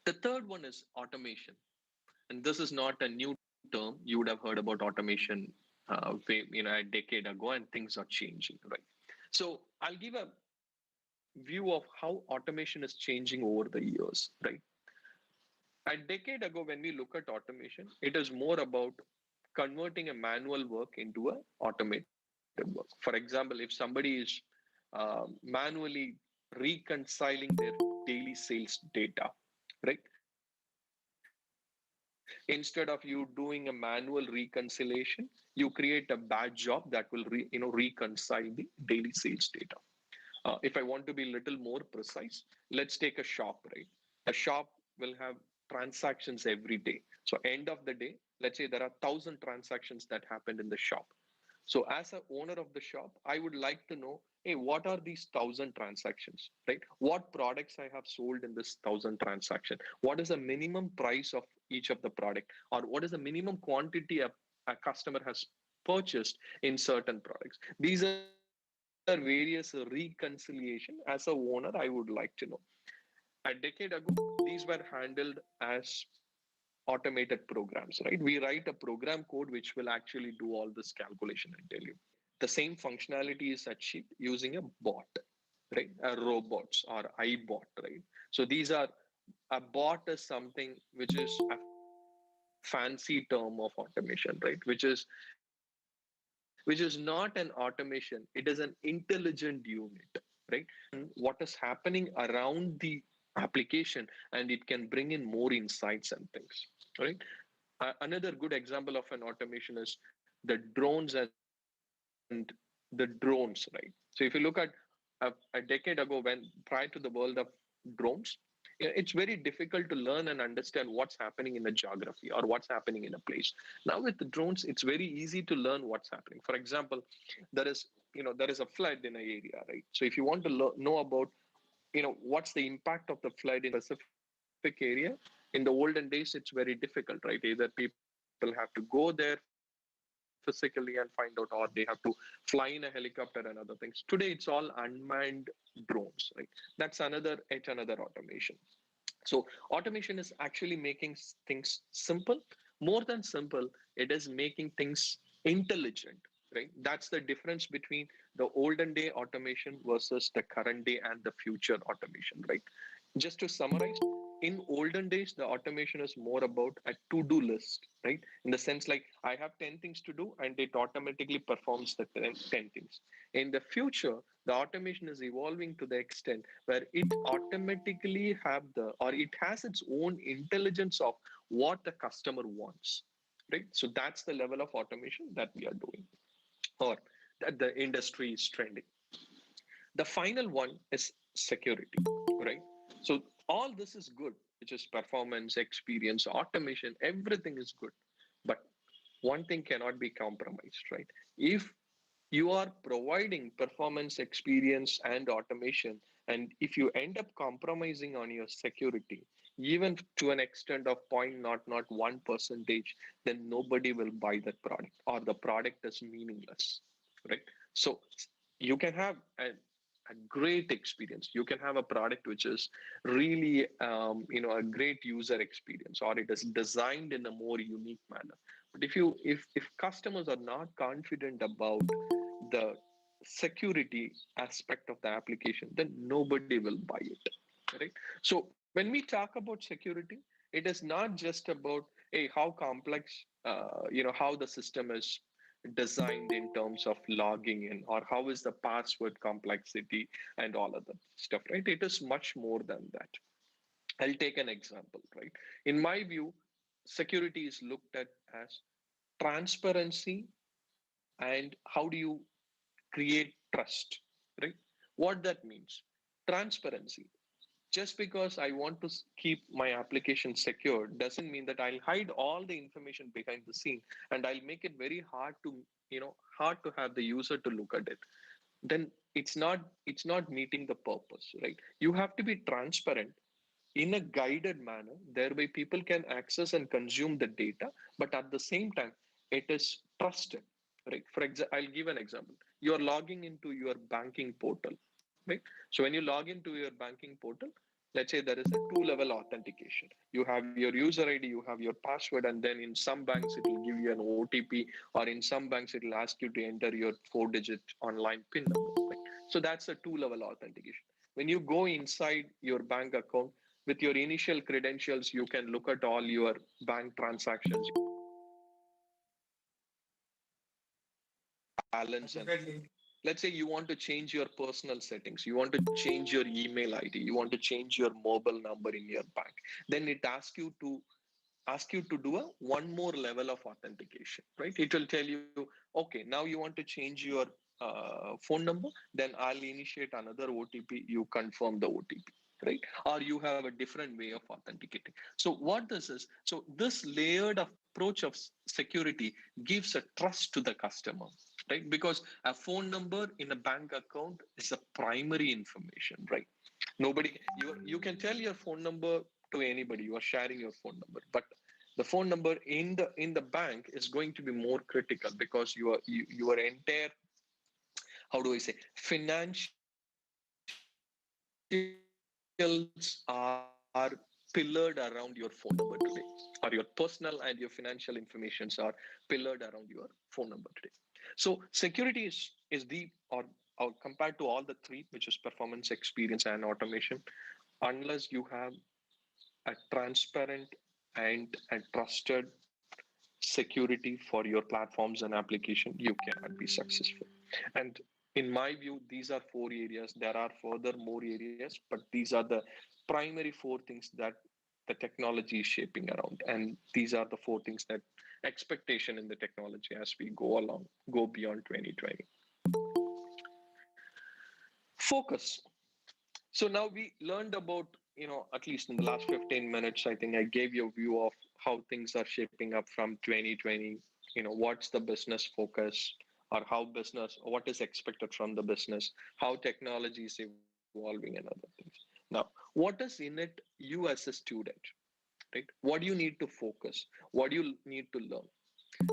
The third one is automation. And this is not a new term. You would have heard about automation a decade ago, and things are changing, right? So I'll give a view of how automation is changing over the years, right? A decade ago, when we look at automation, it is more about converting a manual work into a automated work. For example, if somebody is manually reconciling their daily sales data, right? Instead of you doing a manual reconciliation, you create a batch job that will reconcile the daily sales data. If I want to be a little more precise, let's take a shop, right? A shop will have transactions every day. So end of the day, let's say there are 1,000 transactions that happened in the shop. So as an owner of the shop, I would like to know, hey, what are these 1,000 transactions, right? What products I have sold in this 1,000 transaction? What is the minimum price of each of the product? Or what is the minimum quantity a customer has purchased in certain products? These are various reconciliation. As a owner, I would like to know. A decade ago, these were handled as automated programs, right? We write a program code which will actually do all this calculation and tell you. The same functionality is achieved using a bot, right? A robots or iBot, right? So these are, a bot is something which is a fancy term of automation, right? Which is not an automation. It is an intelligent unit, right? What is happening around the application, and it can bring in more insights and things, right? Another good example of an automation is the drones and the drones, right? So if you look at a decade ago, when prior to the world of drones, it's very difficult to learn and understand what's happening in a geography or what's happening in a place. Now with the drones, it's very easy to learn what's happening. For example, there is a flood in an area, right? So if you want to know about what's the impact of the flood in a specific area, in the olden days it's very difficult, right? Either people have to go there physically and find out, or they have to fly in a helicopter and other things. Today it's all unmanned drones, right? That's another automation. So automation is actually making things simple. More than simple, it is making things intelligent, right? That's the difference between the olden day automation versus the current day and the future automation, right? Just to summarize, in olden days, the automation is more about a to-do list, right? In the sense like I have 10 things to do and it automatically performs the 10 things. In the future, the automation is evolving to the extent where it automatically it has its own intelligence of what the customer wants, right? So that's the level of automation that we are doing, or that the industry is trending. The final one is security, right? So all this is good, which is performance, experience, automation, everything is good. But one thing cannot be compromised, right? If you are providing performance, experience, and automation, and if you end up compromising on your security, even to an extent of 0.001%, then nobody will buy that product, or the product is meaningless, right? So you can have a great experience. You can have a product which is really a great user experience, or it is designed in a more unique manner. But if customers are not confident about the security aspect of the application, then nobody will buy it, right? So when we talk about security, it is not just about, hey, how complex how the system is designed in terms of logging in, or how is the password complexity and all of that stuff, right? It is much more than that. I'll take an example, right? In my view, security is looked at as transparency and how do you create trust, right? What that means: transparency. Just because I want to keep my application secure doesn't mean that I'll hide all the information behind the scene and I'll make it very hard to, hard to have the user to look at it. Then it's not meeting the purpose, right? You have to be transparent in a guided manner, thereby people can access and consume the data, but at the same time, it is trusted, right? For example, I'll give an example. You're logging into your banking portal, right? So when you log into your banking portal, let's say there is a two-level authentication. You have your user ID, you have your password, and then in some banks it will give you an OTP, or in some banks it will ask you to enter your 4-digit online PIN number. Right? So that's a two-level authentication. When you go inside your bank account, with your initial credentials, you can look at all your bank transactions, balance, and everything. Let's say you want to change your personal settings, you want to change your email ID, you want to change your mobile number in your bank. Then it asks you to do a one more level of authentication, right? It will tell you, okay, now you want to change your phone number, then I'll initiate another OTP, you confirm the OTP, right? Or you have a different way of authenticating. So what this is, so this layered approach of security gives a trust to the customer, right? Because a phone number in a bank account is a primary information, right? Nobody, you can tell your phone number to anybody, you are sharing your phone number, but the phone number in the bank is going to be more critical, because your entire, how do I say, financials are pillared around your phone number today, or your personal and your financial informations are pillared around your phone number today. So security is the, or compared to all the three, which is performance, experience, and automation, unless you have a transparent and a trusted security for your platforms and application, you cannot be successful. And in my view, these are 4 areas. There are further more areas, but these are the primary 4 things that the technology is shaping around. And these are the 4 things that expectation in the technology as we go along, go beyond 2020. Focus. So now we learned about, at least in the last 15 minutes, I think I gave you a view of how things are shaping up from 2020, what's the business focus, or how business, what is expected from the business, how technology is evolving, and other things. Now, what is in it you as a student, right? What do you need to focus? What do you need to learn?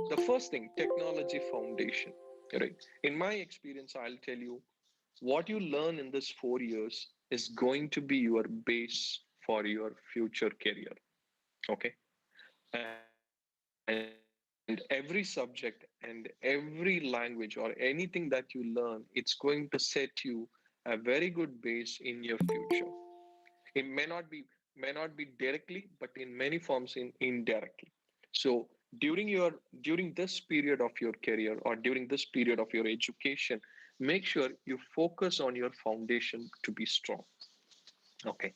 The first thing, technology foundation, right? In my experience, I'll tell you, what you learn in this 4 years is going to be your base for your future career. Okay. And every subject and every language or anything that you learn, it's going to set you a very good base in your future. It may not be directly, but in many forms in indirectly. So during this period of your career, or during this period of your education, make sure you focus on your foundation to be strong. Okay.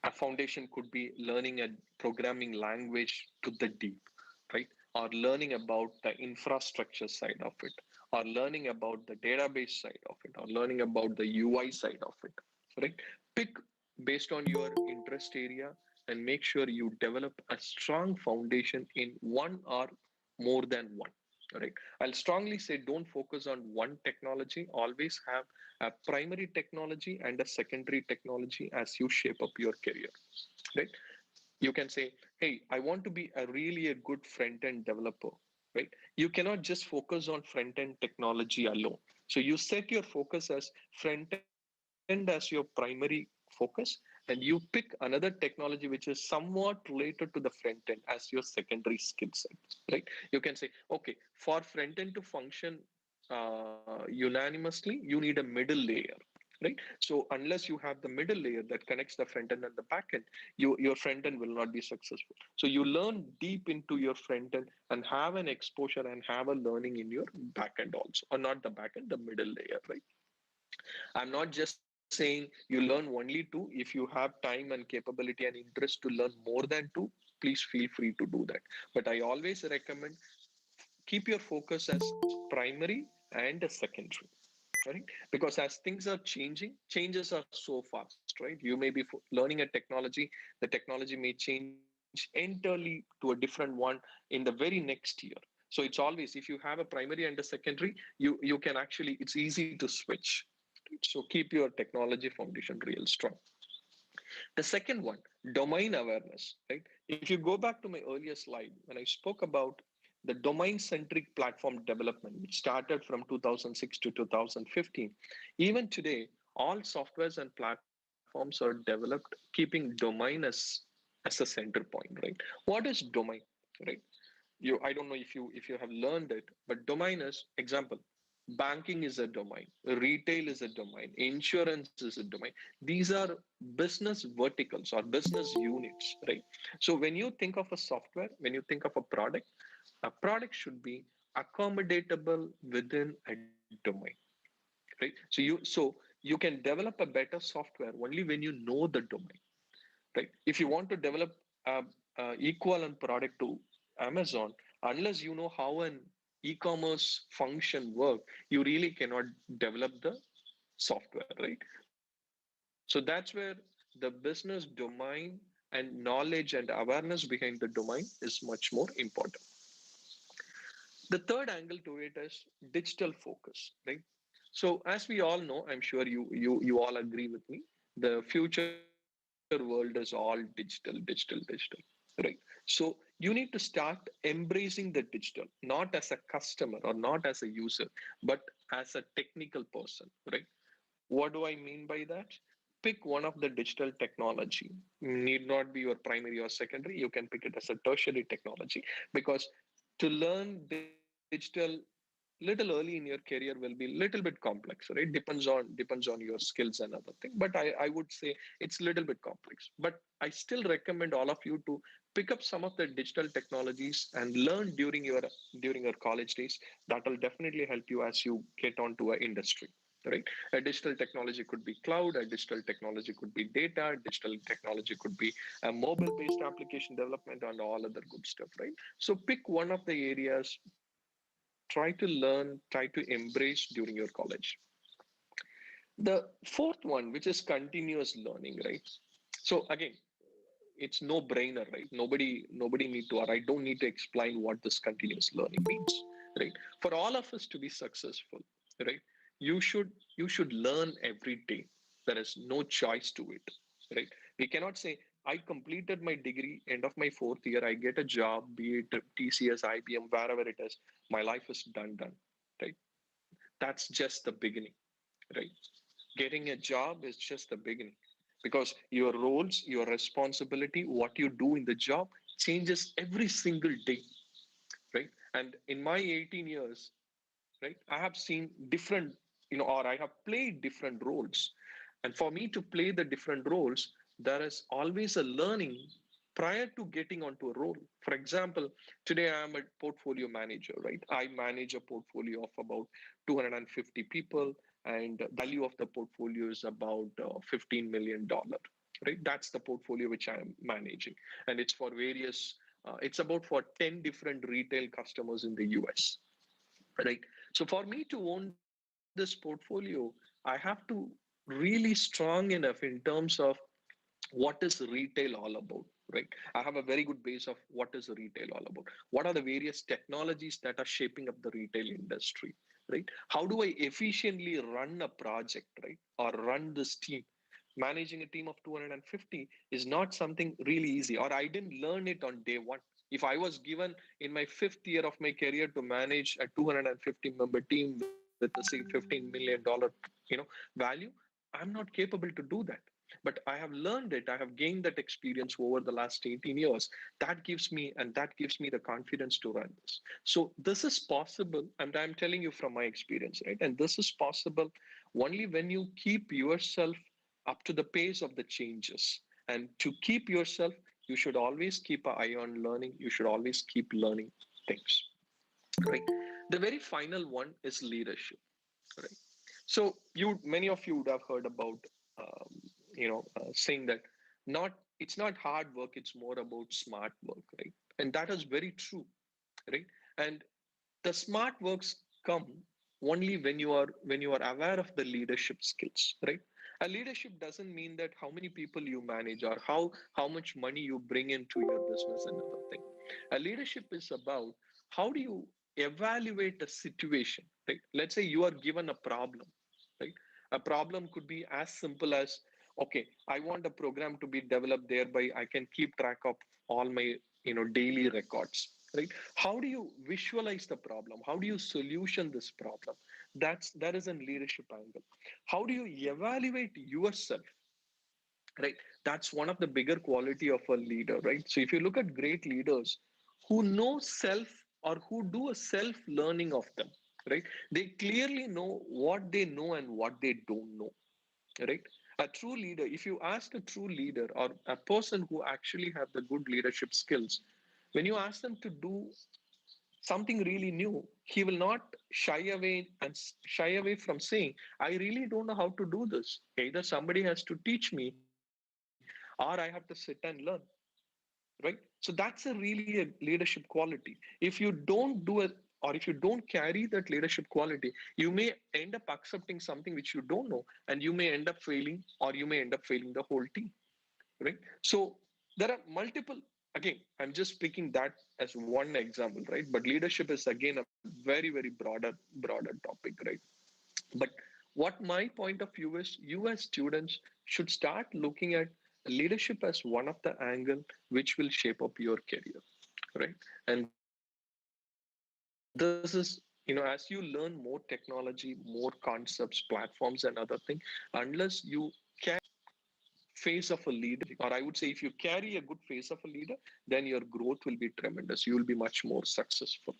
A foundation could be learning a programming language to the deep, right? Or learning about the infrastructure side of it, or learning about the database side of it, or learning about the UI side of it, right? Pick based on your interest area, and make sure you develop a strong foundation in one or more than one. Right. I'll strongly say don't focus on one technology. Always have a primary technology and a secondary technology as you shape up your career. Right. You can say, hey, I want to be a good front-end developer. Right. You cannot just focus on front-end technology alone. So you set your focus as front-end as your primary focus, and you pick another technology which is somewhat related to the front end as your secondary skill set, right? You can say, okay, for front end to function unanimously, you need a middle layer, right? So unless you have the middle layer that connects the front end and the back end, your front end will not be successful. So you learn deep into your front end and have an exposure and have a learning in your back end also, or not the back end, the middle layer, right? I'm not just saying you learn only two. If you have time and capability and interest to learn more than two, please feel free to do that. But I always recommend keep your focus as primary and a secondary, right? Because as things are changing, changes are so fast, right? right? You may be learning a technology, the technology may change entirely to a different one in the very next year. So it's always, if you have a primary and a secondary, you can actually, it's easy to switch. Right? So keep your technology foundation real strong. The second one, domain awareness, right? If you go back to my earlier slide, when I spoke about the domain-centric platform development, which started from 2006 to 2015, even today, all softwares and platforms are developed keeping domain as a center point, right? What is domain, right? I don't know if you have learned it, but domain is, example, banking is a domain, retail is a domain, insurance is a domain. These are business verticals or business units, right? So when you think of a software, when you think of a product should be accommodatable within a domain, right? So you can develop a better software only when you know the domain, right? If you want to develop a equivalent product to Amazon, unless you know how an e-commerce function work, you really cannot develop the software, right? So that's where the business domain and knowledge and awareness behind the domain is much more important. The third angle to it is digital focus, right? So as we all know, I'm sure you all agree with me, the future world is all digital, right? So you need to start embracing the digital, not as a customer or not as a user, but as a technical person, right? What do I mean by that? Pick one of the digital technology. Need not be your primary or secondary. You can pick it as a tertiary technology, because to learn digital little early in your career will be a little bit complex, right? Depends on your skills and other thing. But I would say it's a little bit complex. But I still recommend all of you to pick up some of the digital technologies and learn during your college days. That will definitely help you as you get onto an industry, right? A digital technology could be cloud, a digital technology could be data, digital technology could be a mobile based application development and all other good stuff, right? So pick one of the areas, try to learn, try to embrace during your college. The fourth one, which is continuous learning, right? So again, it's no brainer, right? Nobody need to, or I don't need to explain what this continuous learning means, right? For all of us to be successful, right? You should learn every day. There is no choice to it, right? We cannot say I completed my degree, end of my fourth year, I get a job, be it TCS, IBM, wherever it is, my life is done, right? That's just the beginning, right? Getting a job is just the beginning, because your roles, your responsibility, what you do in the job changes every single day, right? And in my 18 years, right, I have seen different, or I have played different roles. And for me to play the different roles, there is always a learning prior to getting onto a role. For example, today I am a portfolio manager, right? I manage a portfolio of about 250 people, and the value of the portfolio is about $15 million, right? That's the portfolio which I am managing. And it's for various, it's about for 10 different retail customers in the US, right? So for me to own this portfolio, I have to really strong enough in terms of what is retail all about, right? I have a very good base of what is retail all about. What are the various technologies that are shaping up the retail industry, right? How do I efficiently run a project, right? Or run this team? Managing a team of 250 is not something really easy, or I didn't learn it on day one. If I was given in my fifth year of my career to manage a 250 member team with the say $15 million, value, I'm not capable to do that. But I have learned it. I have gained that experience over the last 18 years. That gives me the confidence to run this. So this is possible, and I'm telling you from my experience, right? And this is possible only when you keep yourself up to the pace of the changes. And to keep yourself, you should always keep an eye on learning. You should always keep learning things, right? The very final one is leadership, right? So many of you would have heard about, saying that it's not hard work, it's more about smart work, right? And that is very true, right? And the smart works come only when you are aware of the leadership skills, right? A leadership doesn't mean that how many people you manage or how much money you bring into your business and other thing. A leadership is about how do you evaluate a situation, right? Let's say you are given a problem, right? A problem could be as simple as, okay, I want a program to be developed thereby I can keep track of all my daily records, right? How do you visualize the problem? How do you solution this problem? That is a leadership angle. How do you evaluate yourself? Right, that's one of the bigger quality of a leader, right? So if you look at great leaders who know self or who do a self learning of them, right, they clearly know what they know and what they don't know, right? A true leader, if you ask a true leader or a person who actually have the good leadership skills, when you ask them to do something really new, he will not shy away from saying, I really don't know how to do this. Either somebody has to teach me or I have to sit and learn, right? So that's a leadership quality. If you don't do it, or if you don't carry that leadership quality, you may end up accepting something which you don't know, and you may end up failing, or you may end up failing the whole team, right? So there are multiple. Again, I'm just picking that as one example, right? But leadership is again a very broader topic, right? But what my point of view is, you as students should start looking at leadership as one of the angle which will shape up your career, right? And this is, as you learn more technology, more concepts, platforms, and other thing, unless you carry face of a leader, or I would say if you carry a good face of a leader, then your growth will be tremendous. You will be much more successful,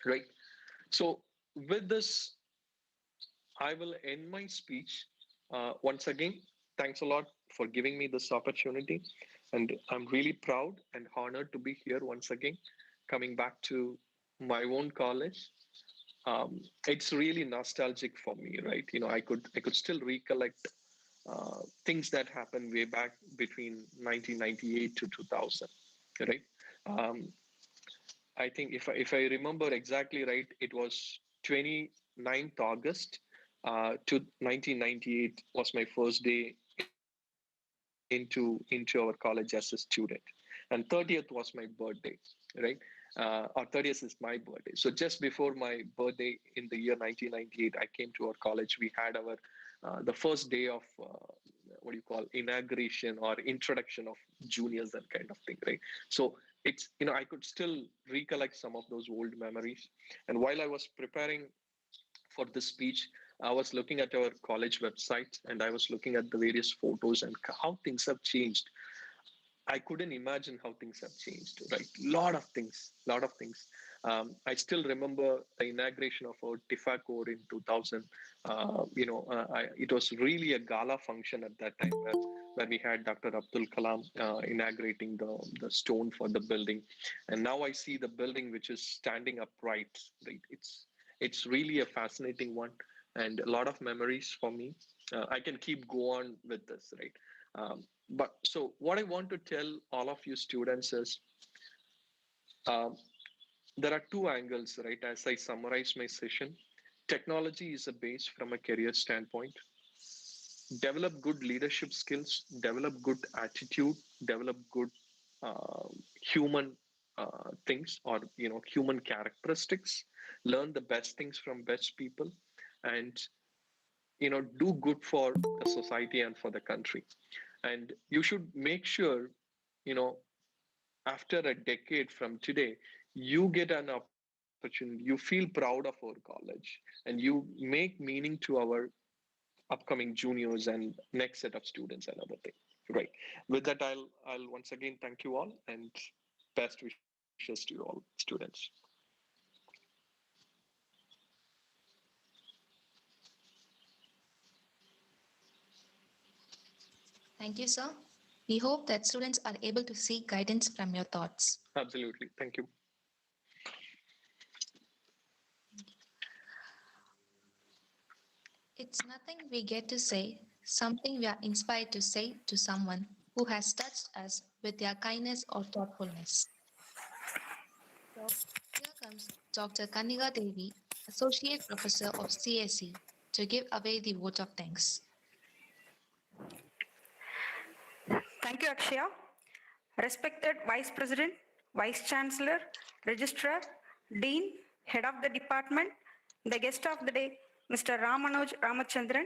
right? So with this, I will end my speech. Once again, thanks a lot for giving me this opportunity. And I'm really proud and honored to be here once again, coming back to my own college. It's really nostalgic for me, right? I could still recollect things that happened way back between 1998 to 2000, right? Um, I think if I remember exactly right, it was 29th August to 1998 was my first day into our college as a student, and 30th was my birthday, right? Or 30th is my birthday. So just before my birthday in the year 1998, I came to our college. We had our the first day of what do you call inauguration or introduction of juniors and kind of thing, right? So it's I could still recollect some of those old memories. And while I was preparing for this speech, I was looking at our college website and I was looking at the various photos and how things have changed. I couldn't imagine how things have changed, right? Lot of things. I still remember the inauguration of our TIFA core in 2000. It was really a gala function at that time where we had Dr. Abdul Kalam inaugurating the stone for the building. And now I see the building which is standing upright, right? It's really a fascinating one and a lot of memories for me. I can keep go on with this, right? But so what I want to tell all of you students is um, there are two angles, right? As I summarize my session, technology is a base from a career standpoint. Develop good leadership skills, develop good attitude, develop good human things or human characteristics. Learn the best things from best people, and do good for the society and for the country. And you should make sure, you know after a decade from today, you get an opportunity, you feel proud of our college, and you make meaning to our upcoming juniors and next set of students and other things, right? With that, I'll once again thank you all and best wishes to you all students. Thank you, sir. We hope that students are able to seek guidance from your thoughts. Absolutely, thank you. It's nothing we get to say, something we are inspired to say to someone who has touched us with their kindness or thoughtfulness. So, here comes Dr. Kaniga Devi, Associate Professor of CSE, to give away the vote of thanks. Thank you, Akshaya. Respected Vice President, Vice Chancellor, Registrar, Dean, Head of the Department, the guest of the day, Mr. Ramanoj Ramachandran,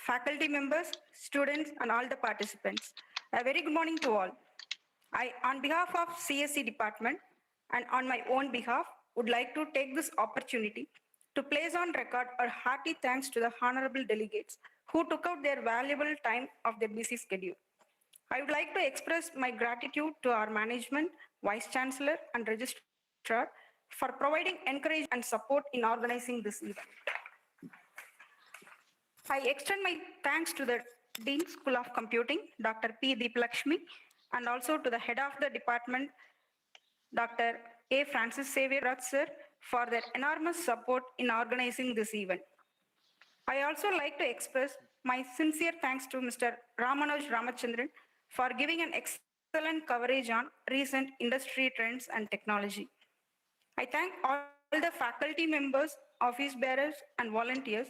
faculty members, students, and all the participants. A very good morning to all. I, on behalf of CSE Department and on my own behalf, would like to take this opportunity to place on record our hearty thanks to the honorable delegates who took out their valuable time of their busy schedule. I would like to express my gratitude to our management, Vice Chancellor and Registrar for providing encouragement and support in organizing this event. I extend my thanks to the Dean School of Computing, Dr. P. Deepalakshmi, and also to the head of the department, Dr. A. Francis Xavier Rath sir, for their enormous support in organizing this event. I also like to express my sincere thanks to Mr. Ramanoj Ramachandran for giving an excellent coverage on recent industry trends and technology. I thank all the faculty members, office bearers, and volunteers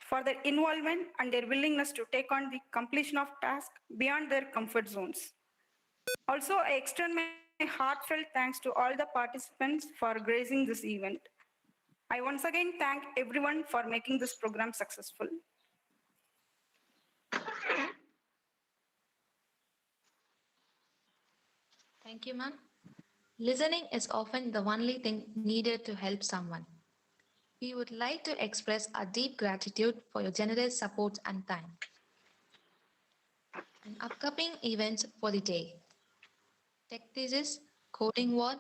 for their involvement and their willingness to take on the completion of tasks beyond their comfort zones. Also, I extend my heartfelt thanks to all the participants for gracing this event. I once again thank everyone for making this program successful. Thank you, ma'am. Listening is often the only thing needed to help someone. We would like to express our deep gratitude for your generous support and time. And upcoming events for the day: Tech Thesis, Coding War,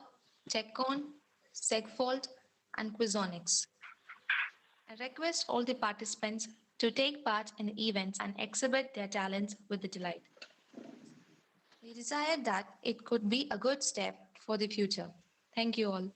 TechCon, SegFault, and Quizonics. I request all the participants to take part in the events and exhibit their talents with delight. We desire that it could be a good step for the future. Thank you all.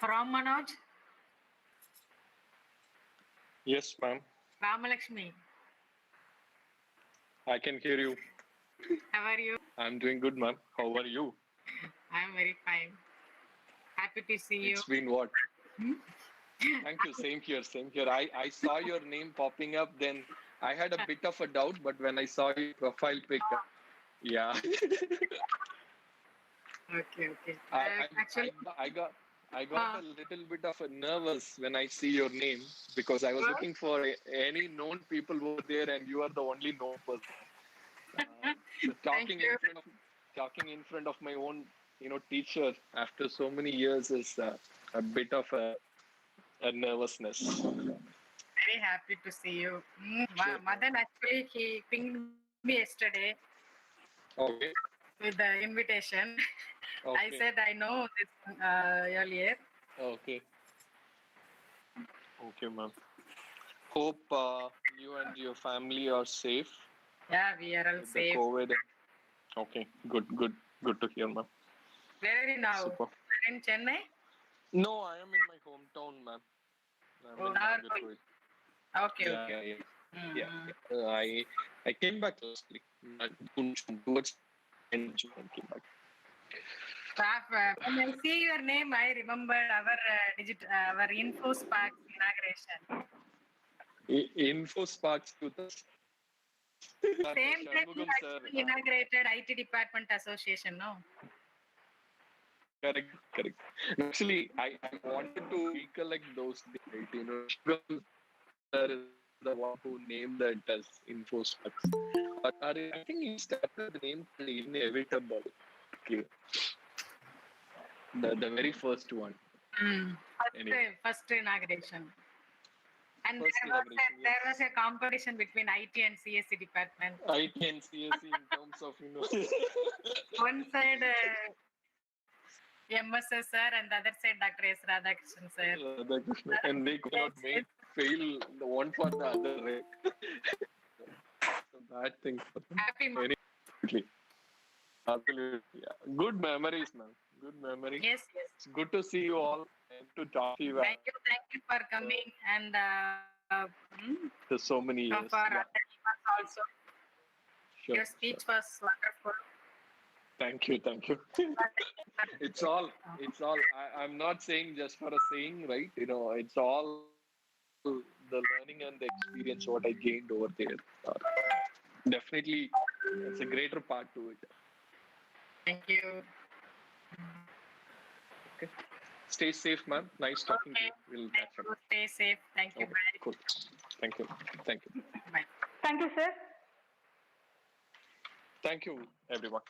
Ramanoj, Yes, ma'am. Ramalakshmi, I can hear you. how are you? I'm doing good, ma'am. How are you? I'm very fine. Happy to see you. It's been what? Thank you. Same here. Same here. I saw your name popping up. Then I had a bit of a doubt, but when I saw your profile pic, yeah. Okay. I got a little bit of a nervous when I see your name because I was looking for any known people over there, and you are the only known person. So talking in front of my own, teacher after so many years is a bit of a nervousness. Very happy to see you. Sure. Madan actually he pinged me yesterday Okay. with the invitation. Okay. I said I know this earlier. Okay. Okay, ma'am. Hope you and your family are safe. Yeah, we are all with safe. the COVID. Okay, good to hear, ma'am. Where are you now? Super. In Chennai? No, I am in my hometown, ma'am. I'm in Nagarkoil. Okay. Yeah. I came back last week. Towards end of June, I came back. When I see your name, I remember our our InfoSpark inauguration. InfoSparks 2000. Same day we actually inaugurated IT Department Association, no? Correct. Actually, I wanted to recollect those days. Shubham sir is the one who named that as InfoSparks. But I think he started the name called Inevitable. Okay. The very first one. Anyway. First inauguration. And First there was a competition between IT and CSE department. IT and CSE in terms of, One side MSS sir and the other side Dr. S. Radhakrishnan sir. And they could not fail the one for the other, right? So bad thing for them. Happy Mother's Absolutely. Absolutely. Yeah. Good memories, man. Good memory. Day. Yes, yes. It's good to see you all and to talk to you Thank you for coming and after so many for years. other Yeah. events also. Sure, Your speech was wonderful. Thank you. it's all. I'm not saying just for a saying, right? It's all the learning and the experience what I gained over there. Definitely, it's a greater part to it. Thank you. Okay. Stay safe, man. Nice talking to you. We'll catch up. Stay safe. Thank you. Okay, Bye. cool. Thank you. Bye. Thank you, sir. Thank you, everyone.